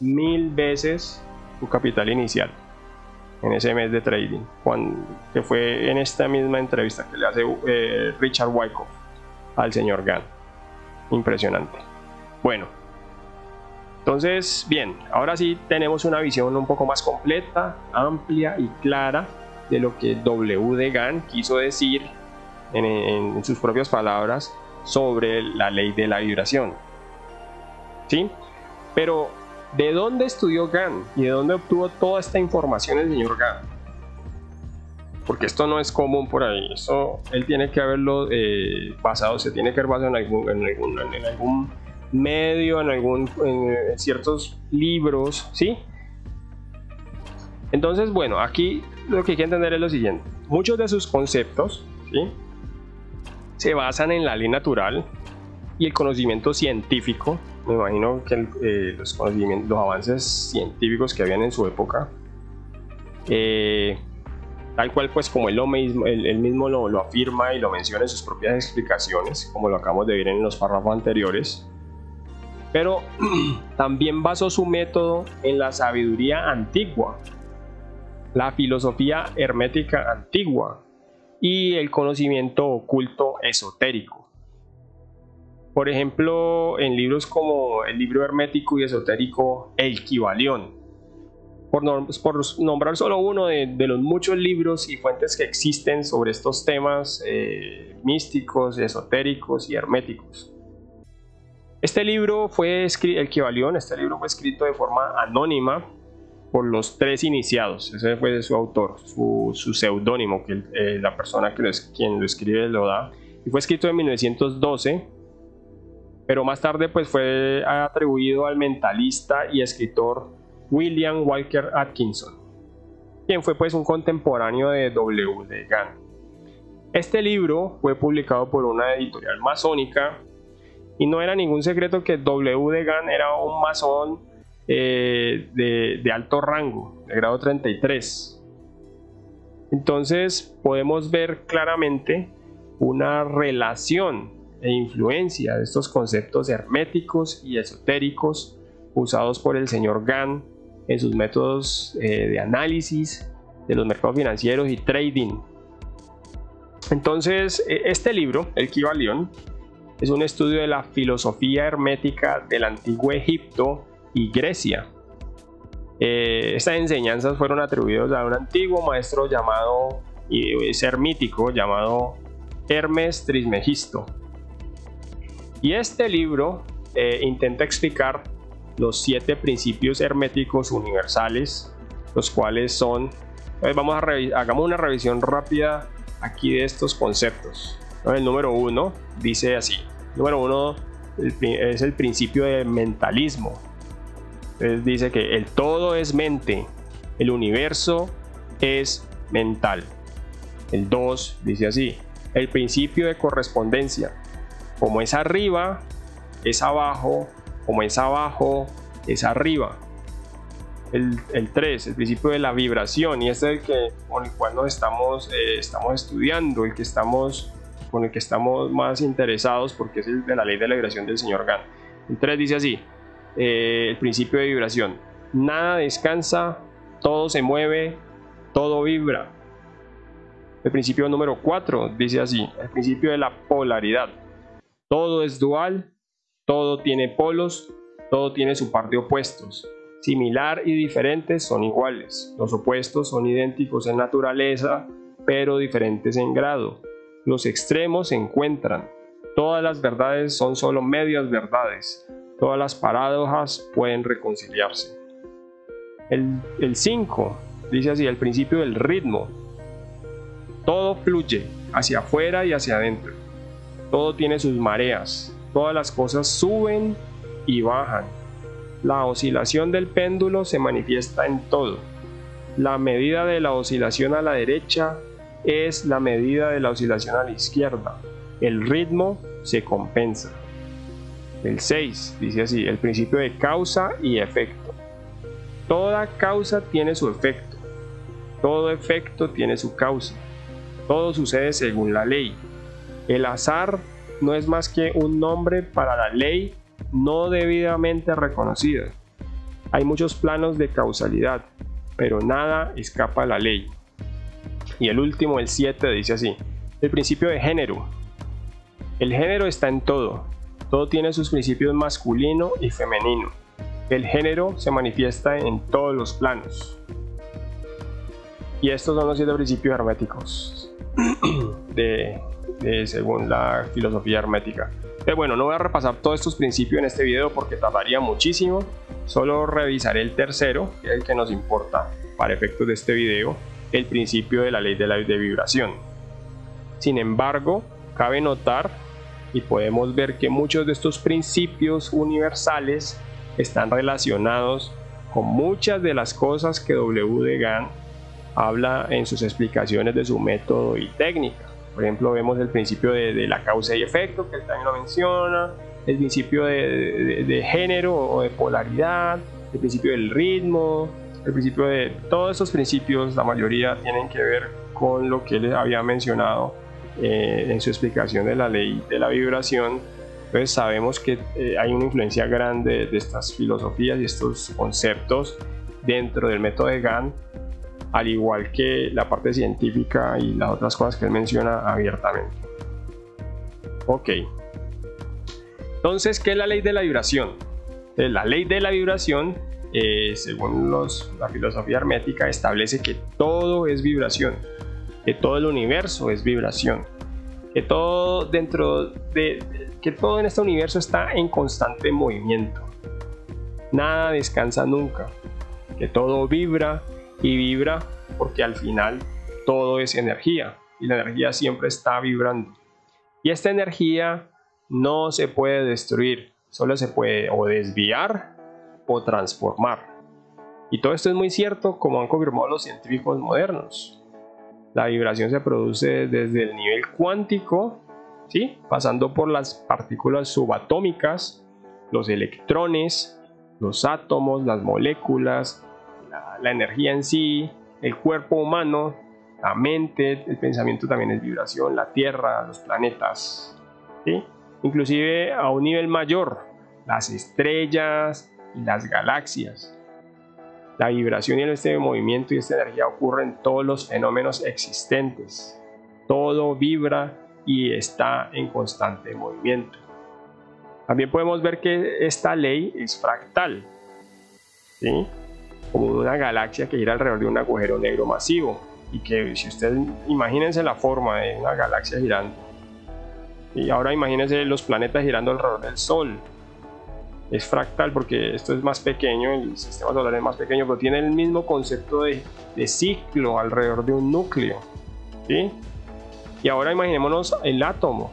1000 veces su capital inicial en ese mes de trading, que fue en esta misma entrevista que le hace Richard Wyckoff al señor Gann. Impresionante. Bueno, entonces, bien, ahora sí tenemos una visión un poco más completa, amplia y clara de lo que W. de Gann quiso decir en sus propias palabras sobre la ley de la vibración. ¿Sí? Pero, ¿de dónde estudió Gann y de dónde obtuvo toda esta información el señor Gann? Porque esto no es común por ahí. Esto él tiene que haberlo basado, se tiene que haber basado en algún medio, en ciertos libros, ¿sí? Entonces, bueno, aquí lo que hay que entender es lo siguiente. Muchos de sus conceptos, ¿sí?, se basan en la ley natural y el conocimiento científico. Me imagino que los avances científicos que habían en su época, tal cual pues como él mismo lo afirma y lo menciona en sus propias explicaciones, como lo acabamos de ver en los párrafos anteriores. Pero también basó su método en la sabiduría antigua, la filosofía hermética antigua y el conocimiento oculto esotérico. Por ejemplo, en libros como el libro hermético y esotérico El Kybalión, por nombrar solo uno de los muchos libros y fuentes que existen sobre estos temas místicos, esotéricos y herméticos. Este libro el Kybalión, este libro fue escrito de forma anónima por los tres iniciados. Ese fue su autor, su seudónimo, que la persona quien lo escribe lo da. Y fue escrito en 1912, pero más tarde pues fue atribuido al mentalista y escritor William Walker Atkinson, quien fue pues un contemporáneo de W. de Gann. Este libro fue publicado por una editorial masónica y no era ningún secreto que W. de Gann era un masón de alto rango, de grado 33. Entonces podemos ver claramente una relación e influencia de estos conceptos herméticos y esotéricos usados por el señor Gann en sus métodos de análisis de los mercados financieros y trading. Entonces, este libro, el Kybalión, es un estudio de la filosofía hermética del antiguo Egipto y Grecia. Estas enseñanzas fueron atribuidas a un antiguo maestro hermítico llamado Hermes Trismegisto. Y este libro intenta explicar los 7 principios herméticos universales, los cuales son, hagamos una revisión rápida aquí de estos conceptos. El número 1 dice así. Número 1 es el principio de mentalismo. Entonces dice que el todo es mente, el universo es mental. El 2 dice así: el principio de correspondencia. Como es arriba, es abajo. Como es abajo, es arriba. El 3, el principio de la vibración, y este es con el cual nos estamos estudiando, con el que estamos más interesados, porque es el de la ley de la vibración del señor Gann. El 3 dice así: el principio de vibración. Nada descansa, todo se mueve, todo vibra. El principio número 4 dice así: el principio de la polaridad. Todo es dual, todo tiene polos, todo tiene su par de opuestos. Similar y diferentes son iguales. Los opuestos son idénticos en naturaleza, pero diferentes en grado. Los extremos se encuentran. Todas las verdades son solo medias verdades. Todas las paradojas pueden reconciliarse. El 5 dice así: el principio del ritmo. Todo fluye hacia afuera y hacia adentro. Todo tiene sus mareas. Todas las cosas suben y bajan. La oscilación del péndulo se manifiesta en todo. La medida de la oscilación a la derecha es la medida de la oscilación a la izquierda. El ritmo se compensa. El 6 dice así: el principio de causa y efecto. Toda causa tiene su efecto. Todo efecto tiene su causa. Todo sucede según la ley. El azar no es más que un nombre para la ley no debidamente reconocida. Hay muchos planos de causalidad, pero nada escapa a la ley. Y el último, el 7, dice así: el principio de género. El género está en todo. Todo tiene sus principios masculino y femenino. El género se manifiesta en todos los planos. Y estos son los 7 principios herméticos según la filosofía hermética. Pero bueno, no voy a repasar todos estos principios en este video porque tardaría muchísimo. Solo revisaré el tercero, que es el que nos importa para efectos de este video, el principio de la ley de vibración. Sin embargo, cabe notar y podemos ver que muchos de estos principios universales están relacionados con muchas de las cosas que W. de Gann habla en sus explicaciones de su método y técnica. Por ejemplo, vemos el principio de la causa y efecto, que él también lo menciona, el principio de género o de polaridad, el principio del ritmo, el principio de todos estos principios. La mayoría tienen que ver con lo que él había mencionado en su explicación de la ley de la vibración. Entonces sabemos que hay una influencia grande de estas filosofías y estos conceptos dentro del método de Gann, al igual que la parte científica y las otras cosas que él menciona abiertamente. Ok, entonces, ¿qué es la ley de la vibración? La ley de la vibración, según la filosofía hermética, establece que todo es vibración, que todo el universo es vibración, que todo en este universo está en constante movimiento, nada descansa nunca, que todo vibra y vibra, porque al final todo es energía y la energía siempre está vibrando, y esta energía no se puede destruir, solo se puede o desviar o transformar. Y todo esto es muy cierto, como han confirmado los científicos modernos. La vibración se produce desde el nivel cuántico, ¿sí?, pasando por las partículas subatómicas, los electrones, los átomos, las moléculas, la energía en sí, el cuerpo humano, la mente, el pensamiento también es vibración, la Tierra, los planetas, ¿sí?, inclusive a un nivel mayor, las estrellas y las galaxias. La vibración y este movimiento y esta energía ocurren en todos los fenómenos existentes. Todo vibra y está en constante movimiento. También podemos ver que esta ley es fractal, ¿sí?, como una galaxia que gira alrededor de un agujero negro masivo, y que, si ustedes imagínense la forma de una galaxia girando, y ahora imagínense los planetas girando alrededor del Sol. Es fractal porque esto es más pequeño, el sistema solar es más pequeño, pero tiene el mismo concepto de ciclo alrededor de un núcleo, ¿sí? Y ahora imaginémonos el átomo,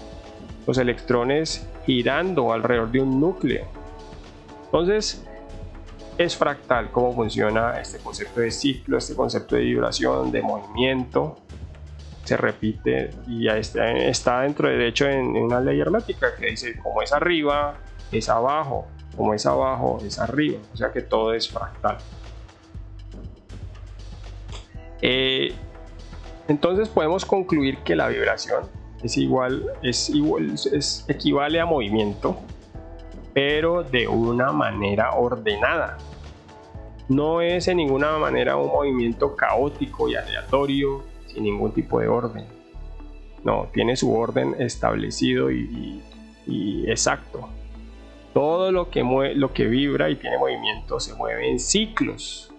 los electrones girando alrededor de un núcleo. Entonces, es fractal cómo funciona este concepto de ciclo, este concepto de vibración, de movimiento. Se repite y ya está dentro, de hecho, en una ley hermética que dice: como es arriba, es abajo, como es abajo, es arriba. O sea que todo es fractal. Entonces podemos concluir que la vibración equivale a movimiento, pero de una manera ordenada. No es en ninguna manera un movimiento caótico y aleatorio, sin ningún tipo de orden. No, tiene su orden establecido y exacto. Todo lo que vibra y tiene movimiento se mueve en ciclos,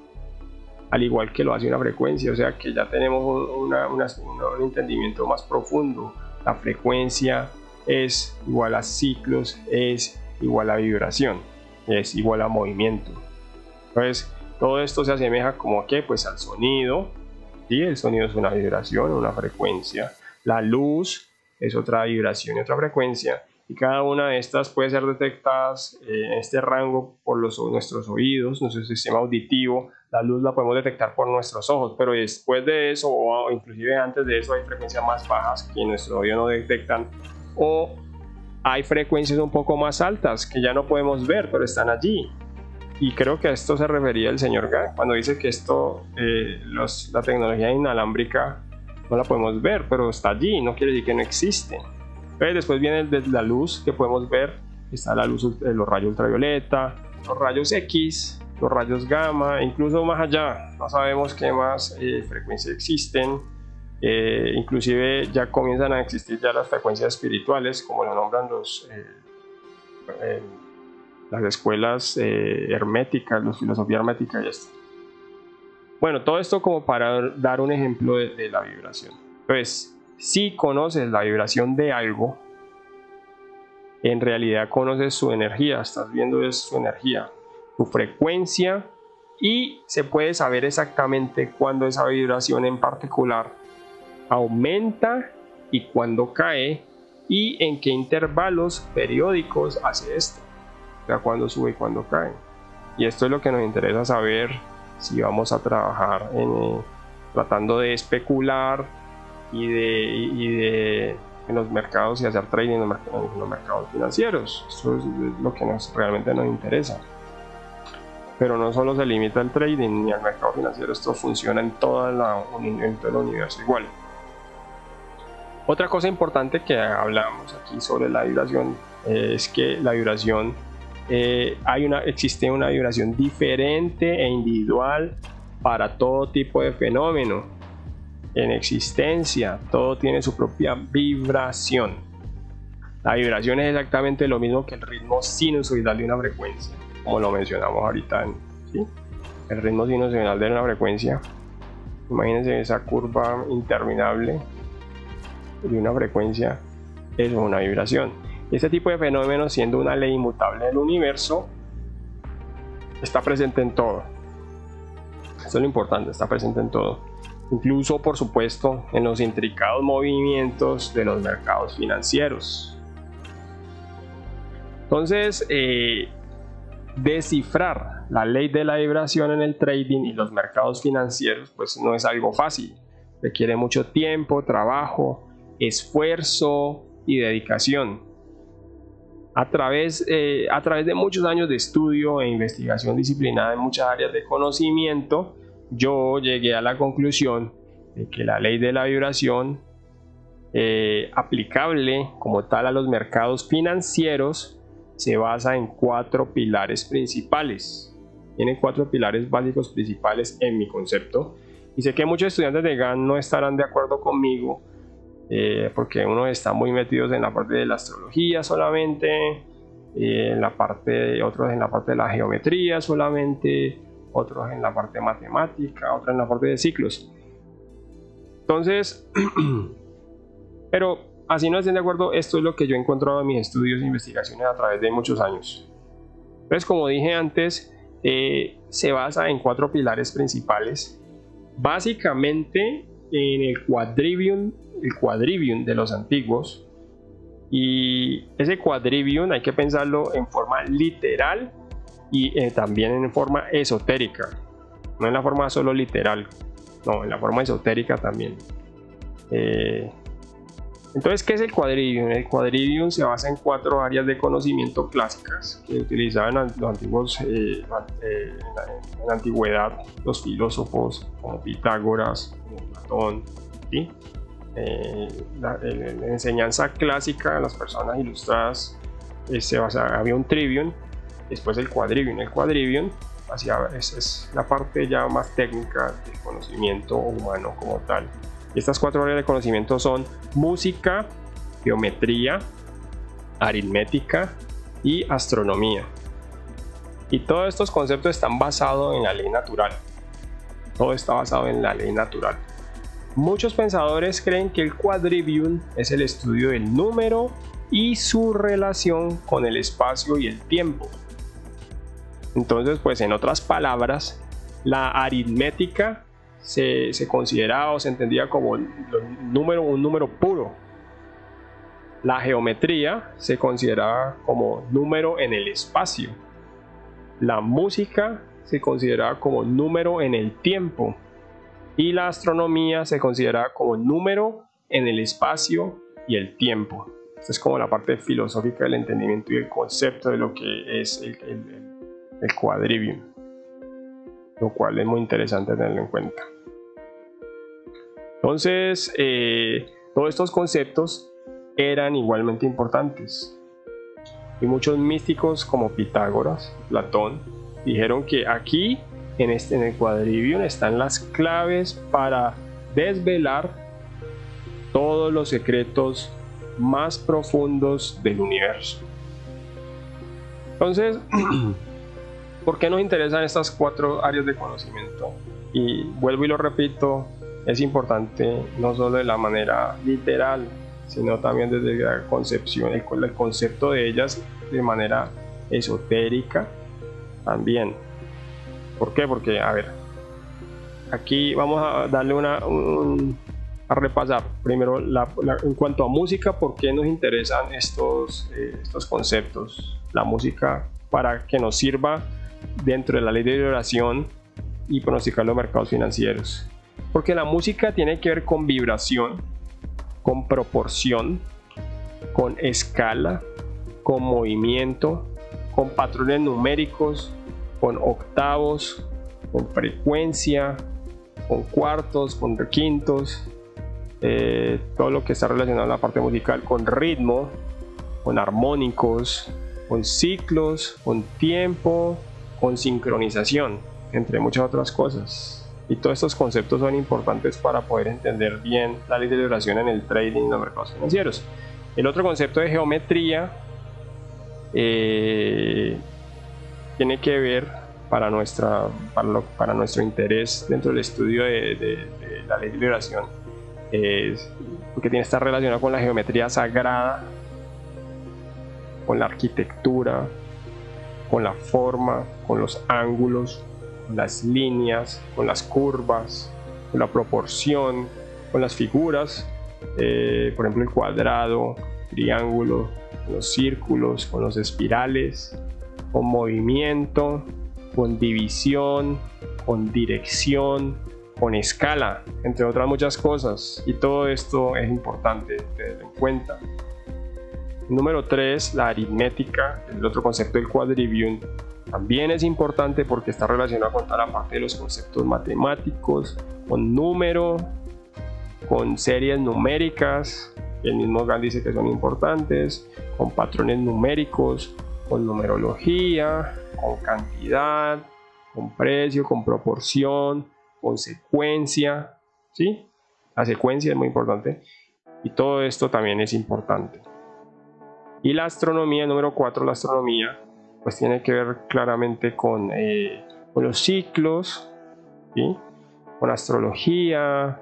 al igual que lo hace una frecuencia. O sea que ya tenemos un entendimiento más profundo. La frecuencia es igual a ciclos, es igual a vibración, es igual a movimiento. Entonces todo esto se asemeja como que, pues, al sonido, ¿sí? El sonido es una vibración, una frecuencia. La luz es otra vibración y otra frecuencia. Y cada una de estas puede ser detectadas en este rango por nuestros oídos, nuestro sistema auditivo. La luz la podemos detectar por nuestros ojos, pero después de eso, o inclusive antes de eso, hay frecuencias más bajas que nuestros oídos no detectan, o hay frecuencias un poco más altas que ya no podemos ver, pero están allí. Y creo que a esto se refería el señor Gang cuando dice que esto, la tecnología inalámbrica no la podemos ver, pero está allí, no quiere decir que no existe. Después viene la luz que podemos ver, está la luz, los rayos ultravioleta, los rayos X, los rayos gamma, incluso más allá, no sabemos qué más frecuencias existen. Inclusive ya comienzan a existir ya las frecuencias espirituales, como lo nombran las escuelas herméticas, la filosofía hermética y esto. Bueno, todo esto como para dar un ejemplo de la vibración. Entonces, si conoces la vibración de algo, en realidad conoces su energía, estás viendo es su energía, su frecuencia, y se puede saber exactamente cuándo esa vibración en particular aumenta y cuándo cae, y en qué intervalos periódicos hace esto, o sea, cuándo sube y cuándo cae. Y esto es lo que nos interesa saber si vamos a trabajar tratando de especular en los mercados y hacer trading en los mercados financieros. Eso es lo que realmente nos interesa. Pero no solo se limita al trading ni al mercado financiero, esto funciona en todo el universo igual. Otra cosa importante que hablamos aquí sobre la vibración es que la vibración existe una vibración diferente e individual para todo tipo de fenómeno en existencia. Todo tiene su propia vibración. La vibración es exactamente lo mismo que el ritmo sinusoidal de una frecuencia, como lo mencionamos ahorita, ¿sí? El ritmo sinusoidal de una frecuencia, imagínense esa curva interminable de una frecuencia, es una vibración. Este tipo de fenómenos, siendo una ley inmutable del universo, está presente en todo. Esto es lo importante, está presente en todo. Incluso, por supuesto, en los intricados movimientos de los mercados financieros. Entonces, descifrar la ley de la vibración en el trading y los mercados financieros, pues no es algo fácil. Requiere mucho tiempo, trabajo, esfuerzo y dedicación. A través de muchos años de estudio e investigación disciplinada en muchas áreas de conocimiento, yo llegué a la conclusión de que la ley de la vibración aplicable como tal a los mercados financieros se basa en 4 pilares principales. Tiene 4 pilares básicos principales en mi concepto, y sé que muchos estudiantes de GAN no estarán de acuerdo conmigo, porque unos están muy metidos en la parte de la astrología solamente, otros en la parte de la geometría solamente, otros en la parte matemática, otros en la parte de ciclos. Entonces, pero así no estén de acuerdo, esto es lo que yo he encontrado en mis estudios e investigaciones a través de muchos años. Entonces, como dije antes, se basa en 4 pilares principales, básicamente en el quadrivium de los antiguos. Y ese quadrivium hay que pensarlo en forma literal y también en forma esotérica, no en la forma solo literal, no, en la forma esotérica también. Entonces, ¿qué es el quadrivium? El quadrivium se basa en 4 áreas de conocimiento clásicas que utilizaban los antiguos en la antigüedad los filósofos como Pitágoras, como Platón, ¿sí? La enseñanza clásica de las personas ilustradas había un trivium, después el quadrivium. El quadrivium es la parte ya más técnica del conocimiento humano como tal. Y estas 4 áreas de conocimiento son música, geometría, aritmética y astronomía. Y todos estos conceptos están basados en la ley natural. Todo está basado en la ley natural. Muchos pensadores creen que el quadrivium es el estudio del número y su relación con el espacio y el tiempo. Entonces, pues en otras palabras, la aritmética se consideraba o se entendía como un número puro. La geometría se consideraba como número en el espacio. La música se consideraba como número en el tiempo. Y la astronomía se consideraba como número en el espacio y el tiempo. Esta es como la parte filosófica del entendimiento y el concepto de lo que es el quadrivium, lo cual es muy interesante tenerlo en cuenta. Entonces, todos estos conceptos eran igualmente importantes. Y muchos místicos como Pitágoras, Platón, dijeron que aquí en el quadrivium están las claves para desvelar todos los secretos más profundos del universo. Entonces, ¿por qué nos interesan estas 4 áreas de conocimiento? Y vuelvo y lo repito, es importante no solo de la manera literal, sino también desde la concepción, el concepto de ellas de manera esotérica también. ¿Por qué? Porque, a ver, aquí vamos a darle a repasar primero en cuanto a música, por qué nos interesan estos conceptos. La música, para que nos sirva dentro de la ley de vibración y pronosticar los mercados financieros. Porque la música tiene que ver con vibración, con proporción, con escala, con movimiento, con patrones numéricos, con octavos, con frecuencia, con cuartos, con quintos, todo lo que está relacionado a la parte musical, con ritmo, con armónicos, con ciclos, con tiempo, con sincronización, entre muchas otras cosas. Y todos estos conceptos son importantes para poder entender bien la ley de vibración en el trading y los mercados financieros. El otro concepto de geometría tiene que ver para nuestro interés dentro del estudio de la ley de vibración, porque está relacionado con la geometría sagrada, con la arquitectura, con la forma, con los ángulos, con las líneas, con las curvas, con la proporción, con las figuras, por ejemplo el cuadrado, triángulo, con los círculos, con los espirales, con movimiento, con división, con dirección, con escala, entre otras muchas cosas. Y todo esto es importante tenerlo en cuenta. Número 3, la aritmética, el otro concepto del quadrivium, también es importante porque está relacionado con toda la parte de los conceptos matemáticos, con número, con series numéricas, el mismo Gann dice que son importantes, con patrones numéricos, con numerología, con cantidad, con precio, con proporción, con secuencia, ¿sí? La secuencia es muy importante y todo esto también es importante. Y la astronomía, número 4, la astronomía, pues tiene que ver claramente con los ciclos, ¿sí? Con astrología,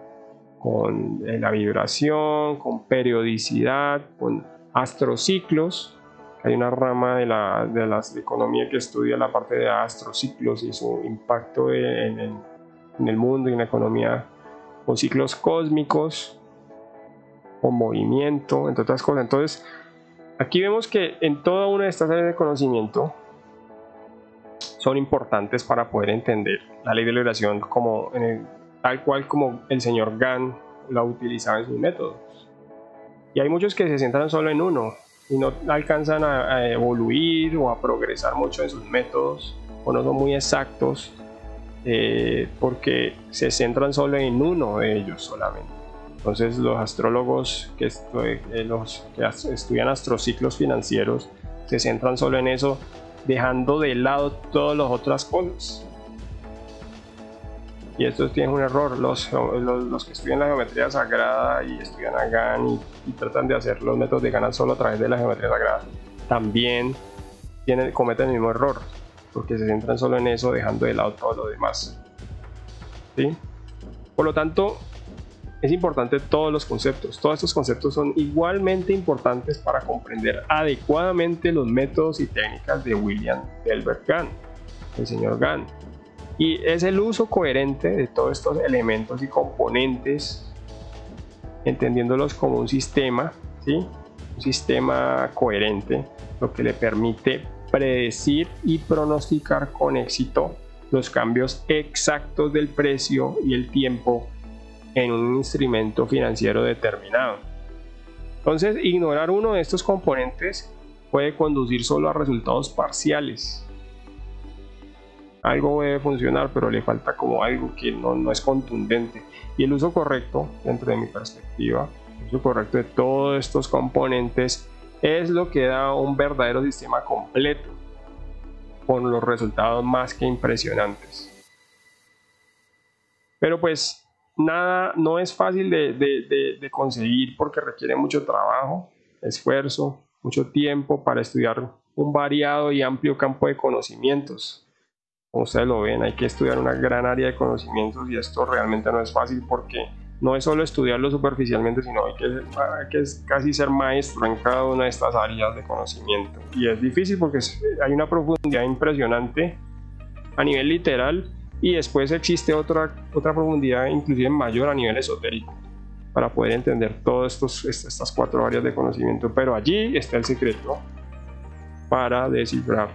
con la vibración, con periodicidad, con astrociclos. Hay una rama de la economía que estudia la parte de astrociclos y su impacto en el mundo y en la economía, con ciclos cósmicos, con movimiento, entre otras cosas. Entonces, aquí vemos que en toda una de estas áreas de conocimiento son importantes para poder entender la ley de la vibración tal cual como el señor Gann la utilizaba en sus métodos. Y hay muchos que se centran solo en uno y no alcanzan a evoluir o a progresar mucho en sus métodos, o no son muy exactos porque se centran solo en uno de ellos solamente. Entonces los astrólogos que estudian astrociclos financieros se centran solo en eso, dejando de lado todas las otras cosas. Y esto tiene un error. Los que estudian la geometría sagrada y estudian a Gann y tratan de hacer los métodos de Gann solo a través de la geometría sagrada, también cometen el mismo error, porque se centran solo en eso, dejando de lado todo lo demás, ¿sí? Por lo tanto, es importante todos los conceptos. Todos estos conceptos son igualmente importantes para comprender adecuadamente los métodos y técnicas de William Delbert Gann, el señor Gann. Y es el uso coherente de todos estos elementos y componentes, entendiéndolos como un sistema, ¿sí? Un sistema coherente, lo que le permite predecir y pronosticar con éxito los cambios exactos del precio y el tiempo en un instrumento financiero determinado. Entonces, ignorar uno de estos componentes puede conducir solo a resultados parciales. Algo debe funcionar, pero le falta como algo que no es contundente. Y el uso correcto, dentro de mi perspectiva, el uso correcto de todos estos componentes es lo que da un verdadero sistema completo, con los resultados más que impresionantes. Pero pues nada, no es fácil de conseguir porque requiere mucho trabajo, esfuerzo, mucho tiempo para estudiar un variado y amplio campo de conocimientos. Como ustedes lo ven, hay que estudiar una gran área de conocimientos y esto realmente no es fácil porque no es solo estudiarlo superficialmente, sino hay que casi ser maestro en cada una de estas áreas de conocimiento. Y es difícil porque hay una profundidad impresionante a nivel literal y después existe otra profundidad inclusive mayor a nivel esotérico para poder entender todas estas 4 áreas de conocimiento. Pero allí está el secreto para descifrar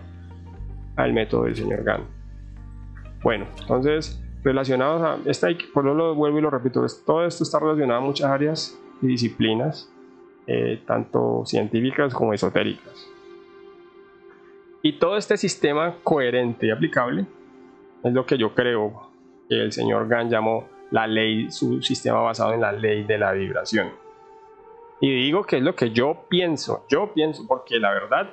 al método del señor Gann. Bueno, entonces, relacionados a por eso lo vuelvo y lo repito, todo esto está relacionado a muchas áreas y disciplinas, tanto científicas como esotéricas. Y todo este sistema coherente y aplicable es lo que yo creo que el señor Gann llamó la ley, su sistema basado en la ley de la vibración. Y digo que es lo que yo pienso porque la verdad,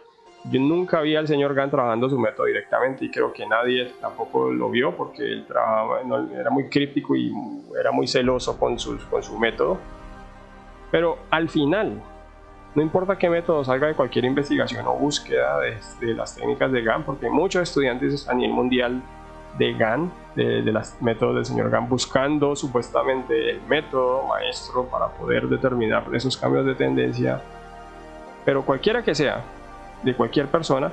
yo nunca vi al señor Gann trabajando su método directamente y creo que nadie tampoco lo vio porque él trabajaba, era muy críptico y era muy celoso con su método. Pero al final, no importa qué método salga de cualquier investigación o búsqueda de las técnicas de Gann, porque muchos estudiantes a nivel mundial de Gann, de los métodos del señor Gann, buscando supuestamente el método maestro para poder determinar esos cambios de tendencia, pero cualquiera que sea, de cualquier persona,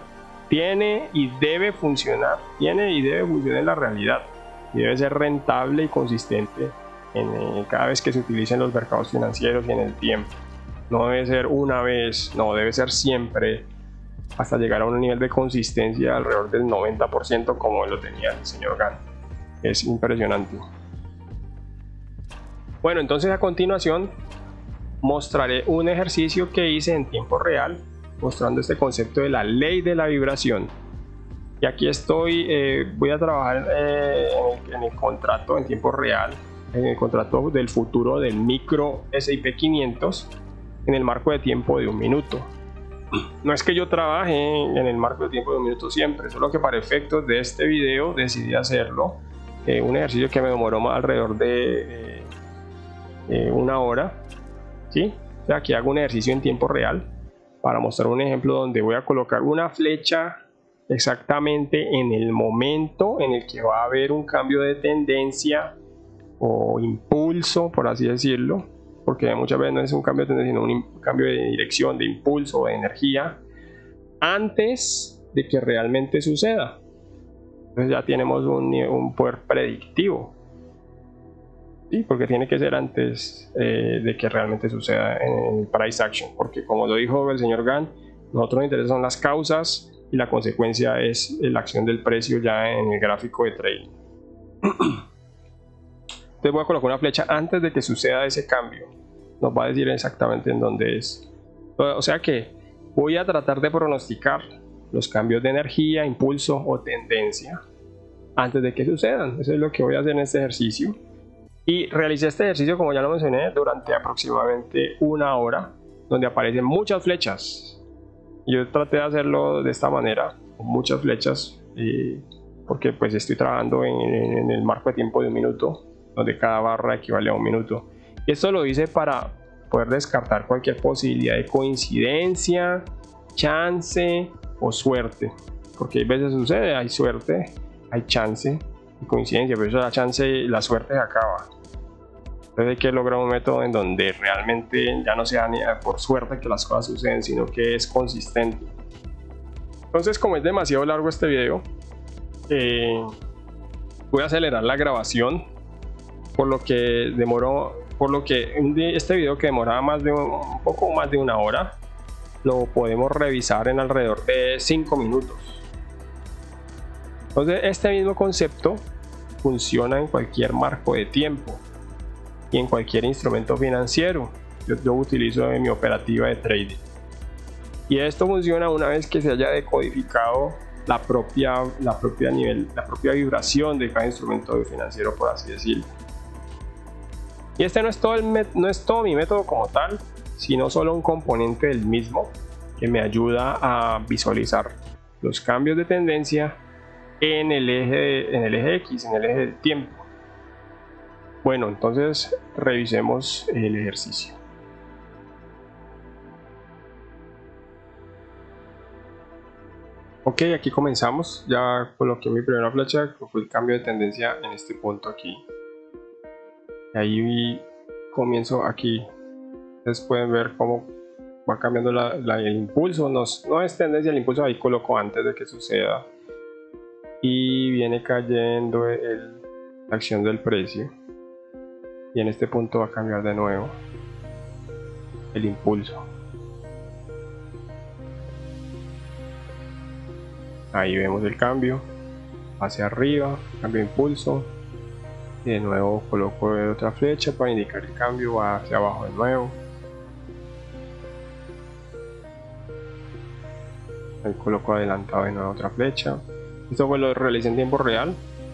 tiene y debe funcionar en la realidad y debe ser rentable y consistente cada vez que se utilicen los mercados financieros y en el tiempo. No debe ser una vez, no, debe ser siempre, hasta llegar a un nivel de consistencia alrededor del 90% como lo tenía el señor Gann. Es impresionante. Bueno, entonces a continuación mostraré un ejercicio que hice en tiempo real mostrando este concepto de la ley de la vibración. Y aquí estoy, voy a trabajar en el contrato en tiempo real, en el contrato del futuro del micro S&P 500 en el marco de tiempo de 1 minuto. No es que yo trabaje en el marco de tiempo de 1 minuto siempre, solo que para efectos de este video decidí hacerlo, un ejercicio que me demoró alrededor de 1 hora, ¿sí? O sea, aquí hago un ejercicio en tiempo real para mostrar un ejemplo donde voy a colocar una flecha exactamente en el momento en el que va a haber un cambio de tendencia o impulso, por así decirlo, porque muchas veces no es un cambio de tendencia, sino un cambio de dirección, de impulso o de energía antes de que realmente suceda. Entonces ya tenemos un poder predictivo, ¿sí? Porque tiene que ser antes de que realmente suceda en el price action, porque como lo dijo el señor Gann, nosotros nos interesan las causas y la consecuencia es la acción del precio ya en el gráfico de trading. Entonces voy a colocar una flecha antes de que suceda ese cambio, nos va a decir exactamente en dónde es. O sea que voy a tratar de pronosticar los cambios de energía, impulso o tendencia antes de que sucedan. Eso es lo que voy a hacer en este ejercicio. Y realicé este ejercicio, como ya lo mencioné, durante aproximadamente 1 hora, donde aparecen muchas flechas. Yo traté de hacerlo de esta manera, con muchas flechas, porque pues estoy trabajando en el marco de tiempo de 1 minuto, donde cada barra equivale a 1 minuto. Y esto lo hice para poder descartar cualquier posibilidad de coincidencia, chance o suerte. Porque hay veces sucede, hay suerte, hay chance y coincidencia, pero eso la chance y la suerte se acaba. Entonces hay que lograr un método en donde realmente ya no sea ni por suerte que las cosas suceden, sino que es consistente. Entonces, como es demasiado largo este video, Voy a acelerar la grabación, por lo que este video que demoraba un poco más de una hora, lo podemos revisar en alrededor de 5 minutos. Entonces este mismo concepto funciona en cualquier marco de tiempo y en cualquier instrumento financiero. Yo utilizo en mi operativa de trading, y esto funciona una vez que se haya decodificado la propia vibración de cada instrumento financiero, por así decirlo. Y este no es todo mi método como tal, sino solo un componente del mismo que me ayuda a visualizar los cambios de tendencia en el eje X, en el eje del tiempo. Bueno, entonces revisemos el ejercicio. Ok, aquí comenzamos. Ya coloqué mi primera flecha, que fue el cambio de tendencia en este punto aquí. Y ahí comienzo aquí. Ustedes pueden ver cómo va cambiando el impulso. No es tendencia, el impulso ahí coloco antes de que suceda. Y viene cayendo la acción del precio. Y en este punto va a cambiar de nuevo el impulso. Ahí vemos el cambio hacia arriba, cambio de impulso, y de nuevo coloco otra flecha para indicar el cambio, va hacia abajo de nuevo. Ahí coloco adelantado de nuevo otra flecha. Esto lo realicé en tiempo real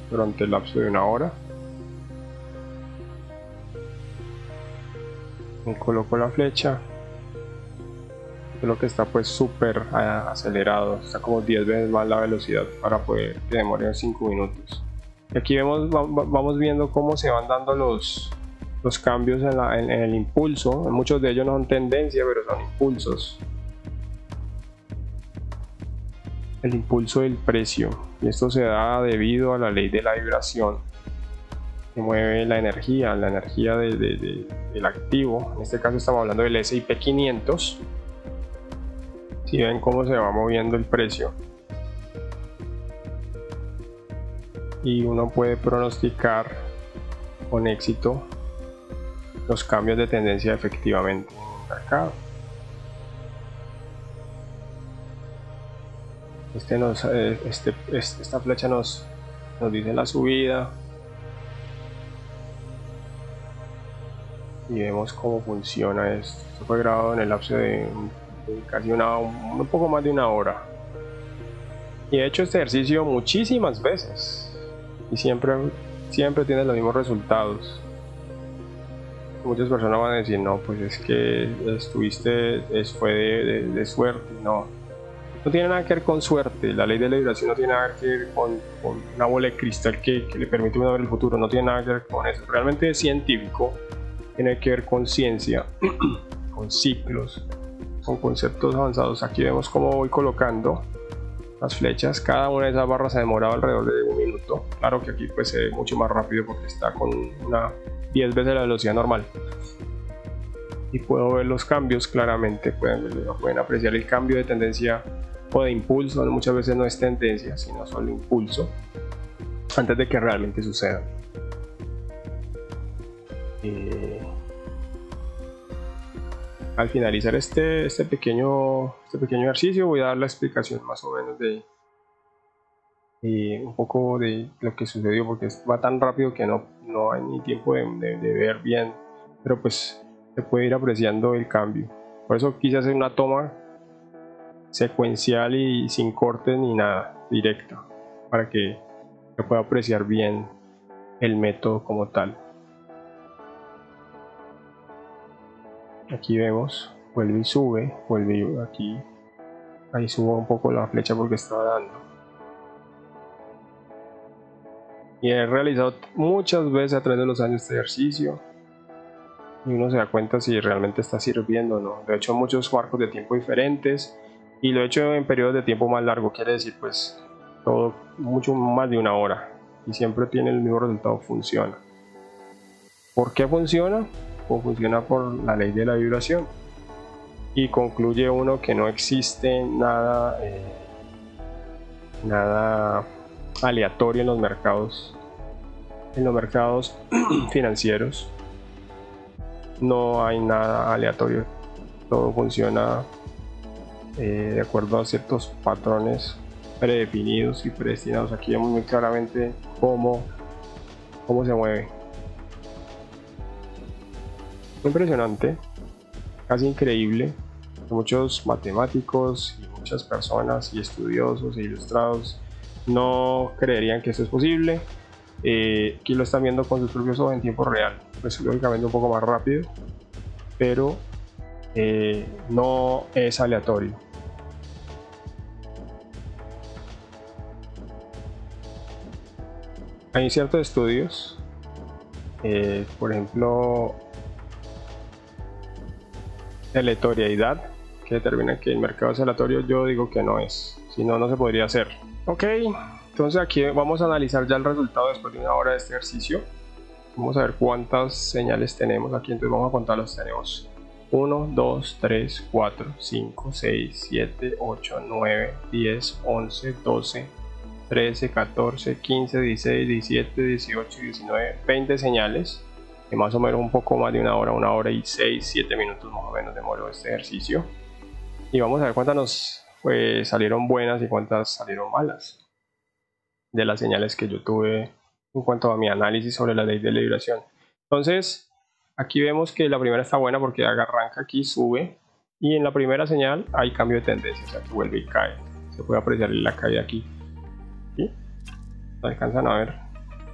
durante el lapso de una hora. Ahí coloco la flecha. Lo que está pues súper acelerado, está como 10 veces más la velocidad para poder que demore 5 minutos. Y aquí vamos viendo cómo se van dando los cambios en el impulso. Muchos de ellos no son tendencia, pero son impulsos. El impulso del precio, y esto se da debido a la ley de la vibración que mueve la energía del activo. En este caso estamos hablando del S&P 500. Si ven cómo se va moviendo el precio, y uno puede pronosticar con éxito los cambios de tendencia efectivamente en el mercado. Esta flecha nos dice la subida, y vemos cómo funciona esto. Esto fue grabado en el lapso de casi un poco más de una hora, y he hecho este ejercicio muchísimas veces y siempre tiene los mismos resultados. Muchas personas van a decir, no, pues es que fue de suerte. No tiene nada que ver con suerte. La ley de la vibración no tiene nada que ver con una bola de cristal que le permite uno ver el futuro. No tiene nada que ver con eso. Realmente es científico, tiene que ver con ciencia, con ciclos, con conceptos avanzados. Aquí vemos cómo voy colocando las flechas. Cada una de esas barras se demoraba alrededor de 1 minuto. Claro que aquí pues se ve mucho más rápido porque está con 10 veces la velocidad normal, y puedo ver los cambios claramente. Pueden apreciar el cambio de tendencia o de impulso. Muchas veces no es tendencia, sino solo impulso antes de que realmente suceda. Al finalizar este pequeño ejercicio, voy a dar la explicación más o menos de un poco de lo que sucedió, porque va tan rápido que no hay ni tiempo de ver bien, pero pues se puede ir apreciando el cambio. Por eso quise hacer una toma secuencial y sin cortes ni nada, directa, para que se pueda apreciar bien el método como tal. Aquí vemos, vuelve y sube, aquí, ahí subo un poco la flecha porque estaba dando. Y he realizado muchas veces a través de los años este ejercicio, y uno se da cuenta si realmente está sirviendo o no. Lo he hecho en muchos marcos de tiempo diferentes, y lo he hecho en periodos de tiempo más largo, quiere decir pues todo mucho más de una hora, y siempre tiene el mismo resultado, funciona. ¿Por qué funciona? Pues funciona por la ley de la vibración, y concluye uno que no existe nada aleatorio en los mercados. en los mercados financieros no hay nada aleatorio, todo funciona de acuerdo a ciertos patrones predefinidos y predestinados. Aquí vemos muy claramente cómo se mueve. Impresionante, casi increíble. Muchos matemáticos y muchas personas y estudiosos e ilustrados no creerían que esto es posible. Aquí lo están viendo con sus propios ojos en tiempo real, pues lógicamente un poco más rápido, pero no es aleatorio. Hay ciertos estudios, por ejemplo, de aleatoriedad, que determinan que el mercado es aleatorio. Yo digo que no es, si no, no se podría hacer. Ok, entonces aquí vamos a analizar ya el resultado después de una hora de este ejercicio. Vamos a ver cuántas señales tenemos aquí, entonces vamos a contarlos. Tenemos 1, 2, 3, 4, 5, 6, 7, 8, 9, 10, 11, 12, 13, 14, 15, 16, 17, 18, 19, 20 señales, que más o menos un poco más de una hora y 6, 7 minutos más o menos demoró este ejercicio. Y vamos a ver cuántas nos salieron buenas y cuántas salieron malas de las señales que yo tuve en cuanto a mi análisis sobre la ley de la vibración. Entonces aquí vemos que la primera está buena porque arranca aquí, sube, y en la primera señal hay cambio de tendencia, o sea que vuelve y cae. Se puede apreciar la caída aquí. ¿Sí? Alcanzan a ver,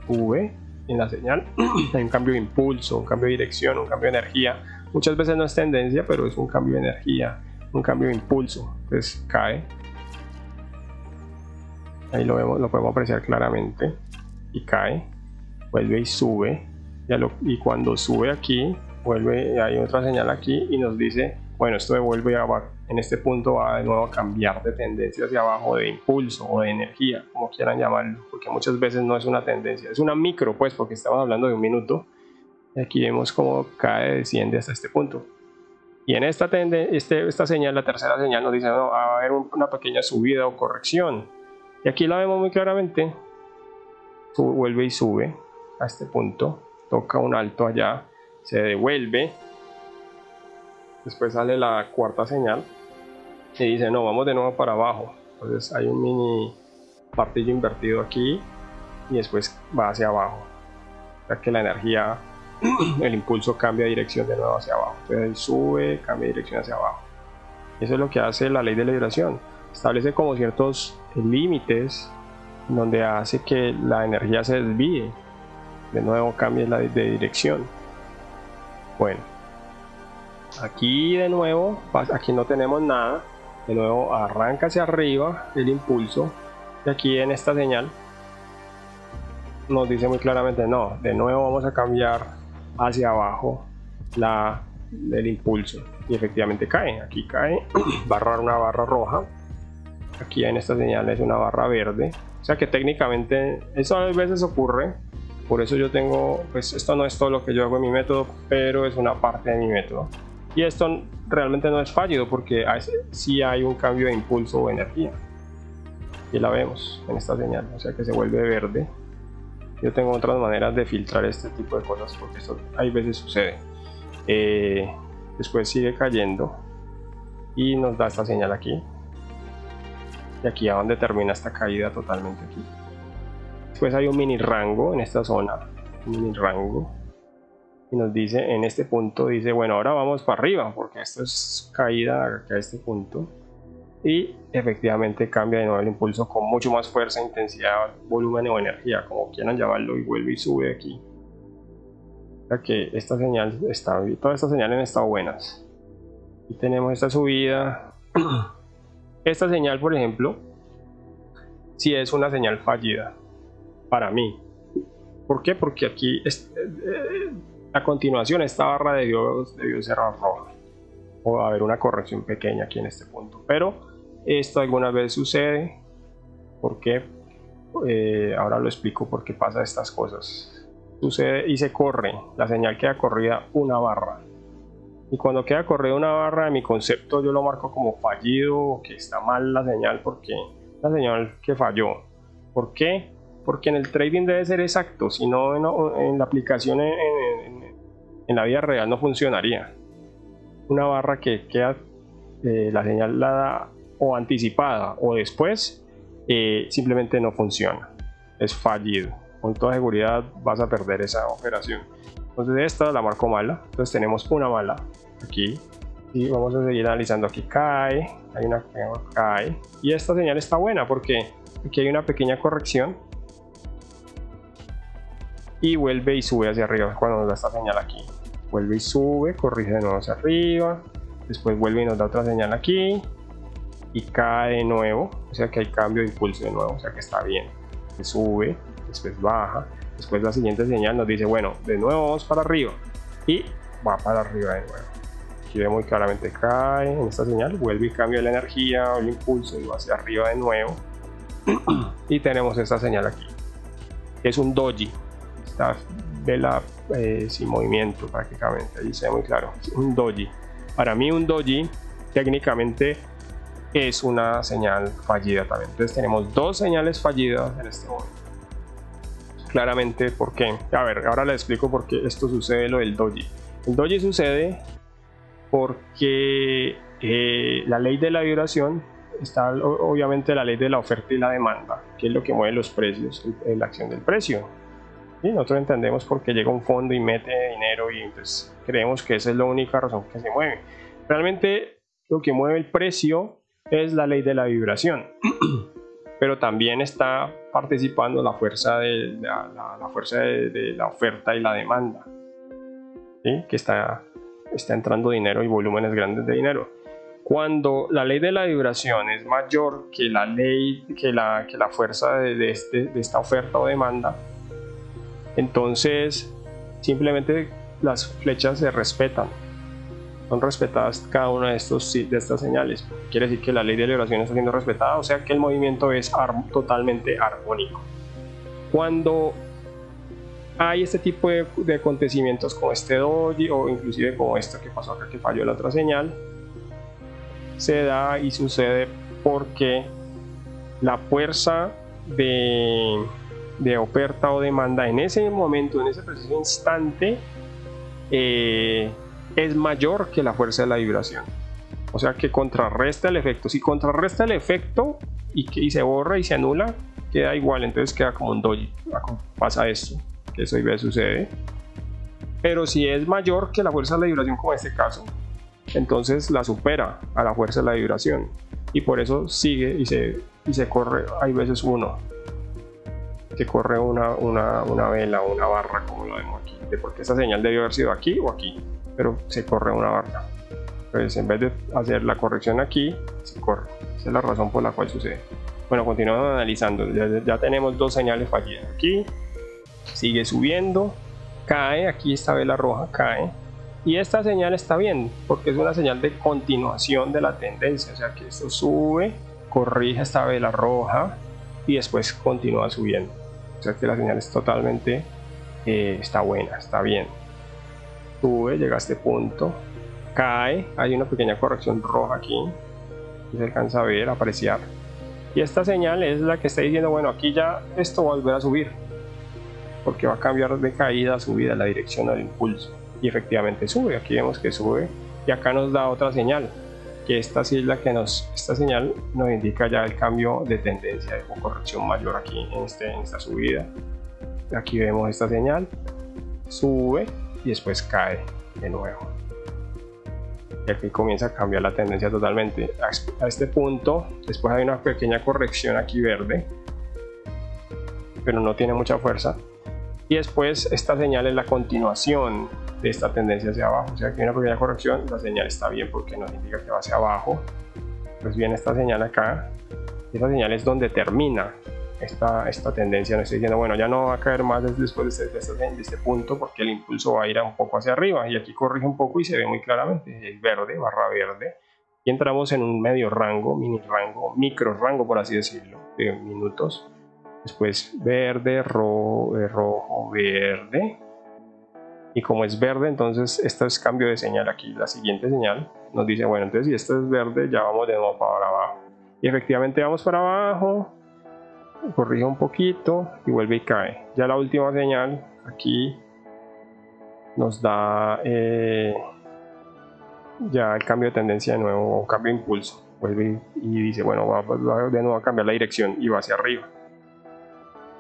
V en la señal. Hay un cambio de impulso, un cambio de dirección, un cambio de energía. Muchas veces no es tendencia, pero es un cambio de energía, un cambio de impulso. Entonces cae, ahí lo vemos, lo podemos apreciar claramente, y cae, vuelve y sube, y cuando sube aquí, vuelve, hay otra señal aquí y nos dice, bueno, esto devuelve en este punto, va de nuevo a cambiar de tendencia hacia abajo, de impulso o de energía, como quieran llamarlo, porque muchas veces no es una tendencia, es una micro, pues, porque estamos hablando de un minuto. Y aquí vemos cómo cae, desciende hasta este punto. Y en esta señal, la tercera señal, nos dice, no, va a haber una pequeña subida o corrección. Y aquí la vemos muy claramente, vuelve y sube a este punto, toca un alto allá, se devuelve. Después sale la cuarta señal y dice, no, vamos de nuevo para abajo. Entonces hay un mini martillo invertido aquí y después va hacia abajo. O sea que la energía, el impulso cambia de dirección de nuevo hacia abajo. Entonces sube, cambia de dirección hacia abajo. Eso es lo que hace la ley de la vibración. Establece como ciertos límites donde hace que la energía se desvíe. De nuevo cambia de dirección. Bueno. Aquí de nuevo, aquí no tenemos nada, de nuevo arranca hacia arriba el impulso, y aquí en esta señal nos dice muy claramente, no, de nuevo vamos a cambiar hacia abajo el impulso, y efectivamente cae, aquí cae, va a dar una barra roja, aquí en esta señal es una barra verde, o sea que técnicamente eso a veces ocurre. Por eso yo tengo, pues esto no es todo lo que yo hago en mi método, pero es una parte de mi método. Y esto realmente no es fallido porque sí hay un cambio de impulso o energía. Y la vemos en esta señal, o sea que se vuelve verde. Yo tengo otras maneras de filtrar este tipo de cosas porque esto hay veces sucede. Después sigue cayendo y nos da esta señal aquí. Y aquí a donde termina esta caída totalmente aquí. Después hay un mini rango en esta zona, un mini rango, y nos dice en este punto, dice, bueno, ahora vamos para arriba porque esto es caída acá a este punto, y efectivamente cambia de nuevo el impulso con mucho más fuerza, intensidad, volumen o energía, como quieran llamarlo, y vuelve y sube aquí. O sea que esta señal todas estas señales han estado buenas. Y tenemos esta subida. Esta señal, por ejemplo, si es una señal fallida para mí. ¿Por qué? Porque aquí a continuación esta barra debió ser roja, o va a haber una corrección pequeña aquí en este punto, pero esto alguna vez sucede. ¿Por qué? Ahora lo explico por qué pasa estas cosas. Sucede y se corre, la señal queda corrida una barra, y cuando queda corrida una barra, en mi concepto yo lo marco como fallido, o que está mal la señal, porque la señal que falló. ¿Por qué? porque en el trading debe ser exacto, si no en la aplicación en la vida real no funcionaría. Una barra que queda la señal dada o anticipada o después simplemente no funciona, es fallido. Con toda seguridad vas a perder esa operación. Entonces esta la marco mala, entonces tenemos una mala aquí y vamos a seguir analizando. Aquí cae, hay una que cae y esta señal está buena porque aquí hay una pequeña corrección y vuelve y sube hacia arriba. Cuando nos da esta señal aquí, vuelve y sube, corrige de nuevo hacia arriba, después vuelve y nos da otra señal aquí y cae de nuevo, o sea que hay cambio de impulso de nuevo, o sea que está bien. Se sube, después baja, después la siguiente señal nos dice bueno, de nuevo vamos para arriba y va para arriba de nuevo. Aquí ve muy claramente cae en esta señal, vuelve y cambia la energía o el impulso y va hacia arriba de nuevo. Y tenemos esta señal aquí, que es un doji, esta vela sin movimiento prácticamente, ahí se ve muy claro, un doji. Para mí un doji técnicamente es una señal fallida también. Entonces tenemos dos señales fallidas en este momento. Claramente, ¿por qué? A ver, ahora les explico por qué esto sucede, lo del doji. El doji sucede porque la ley de la vibración está obviamente la ley de la oferta y la demanda, que es lo que mueve los precios, la acción del precio. Y nosotros entendemos por qué llega un fondo y mete dinero y entonces creemos que esa es la única razón que se mueve. Realmente lo que mueve el precio es la ley de la vibración, pero también está participando la fuerza de la oferta y la demanda, ¿sí? Que está entrando dinero y volúmenes grandes de dinero. Cuando la ley de la vibración es mayor que la ley, que la fuerza de esta oferta o demanda, entonces simplemente las flechas se respetan, son respetadas cada una de estas señales. Quiere decir que la ley de la vibración está siendo respetada, o sea que el movimiento es totalmente armónico. Cuando hay este tipo de acontecimientos como este doji o inclusive como esto que pasó acá que falló la otra señal, se da y sucede porque la fuerza de oferta o demanda en ese momento, en ese preciso instante, es mayor que la fuerza de la vibración, o sea que contrarresta el efecto. Si contrarresta el efecto y se borra y se anula, queda igual, entonces queda como un doji. Pasa esto, que eso a sucede. Pero si es mayor que la fuerza de la vibración, como en este caso, entonces la supera a la fuerza de la vibración y por eso sigue y se corre. Hay veces que corre una vela o una barra, como lo vemos aquí, de porque esta señal debió haber sido aquí o aquí, pero se corre una barra. Pues en vez de hacer la corrección aquí, se corre. Esa es la razón por la cual sucede. Bueno, continuamos analizando. Ya tenemos dos señales fallidas. Aquí sigue subiendo, cae, aquí esta vela roja cae, y esta señal está bien porque es una señal de continuación de la tendencia, o sea que esto sube, corrige esta vela roja y después continúa subiendo, o sea que la señal es totalmente está buena, está bien. Sube, llega a este punto, cae, hay una pequeña corrección roja aquí, se alcanza a ver, apreciar, y esta señal es la que está diciendo bueno, aquí ya esto va a volver a subir porque va a cambiar de caída a subida la dirección del impulso, y efectivamente sube. Aquí vemos que sube y acá nos da otra señal, que esta sí es la que esta señal nos indica ya el cambio de tendencia o corrección mayor aquí en esta subida. Aquí vemos esta señal, sube y después cae de nuevo, y aquí comienza a cambiar la tendencia totalmente a este punto. Después hay una pequeña corrección aquí verde, pero no tiene mucha fuerza, y después esta señal es la continuación de esta tendencia hacia abajo, o sea que hay una pequeña corrección, la señal está bien porque nos indica que va hacia abajo. Pues bien, esta señal acá, esta señal es donde termina esta tendencia. No estoy diciendo bueno, ya no va a caer más después de este punto porque el impulso va a ir un poco hacia arriba, y aquí corrige un poco y se ve muy claramente el verde, barra verde, y entramos en un medio rango, mini rango, micro rango por así decirlo, de minutos. Después verde, rojo, verde, y como es verde, entonces esto es cambio de señal. Aquí la siguiente señal nos dice bueno, entonces si esto es verde ya vamos de nuevo para abajo, y efectivamente vamos para abajo corrige un poquito y vuelve y cae. Ya la última señal aquí nos da ya el cambio de tendencia de nuevo, o cambio de impulso. Vuelve y dice, bueno, va de nuevo a cambiar la dirección y va hacia arriba.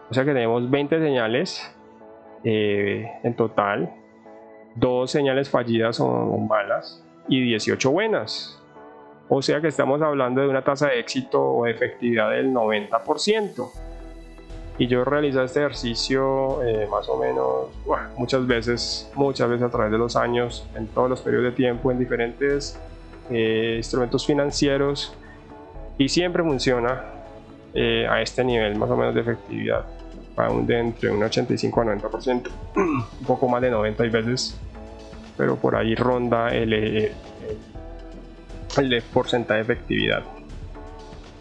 O sea que tenemos 20 señales en total, 2 señales fallidas o malas y 18 buenas. O sea que estamos hablando de una tasa de éxito o de efectividad del 90%. Y yo realicé este ejercicio más o menos, bueno, muchas veces a través de los años, en todos los periodos de tiempo, en diferentes instrumentos financieros, y siempre funciona a este nivel más o menos de efectividad, de entre un 85 a 90%, un poco más de 90 hay veces, pero por ahí ronda el porcentaje de efectividad.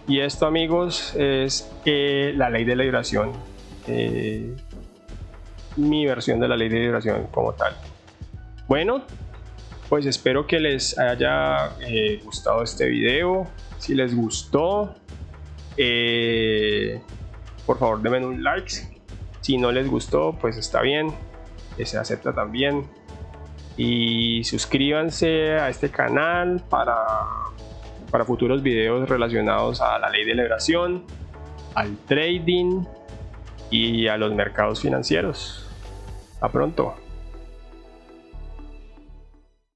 Y esto, amigos, es la ley de la vibración, mi versión de la ley de vibración como tal. Bueno, pues espero que les haya gustado este video. Si les gustó, por favor denme un like. Si no les gustó, pues está bien, se acepta también. Y suscríbanse a este canal para futuros videos relacionados a la ley de la vibración, al trading y a los mercados financieros. Hasta pronto.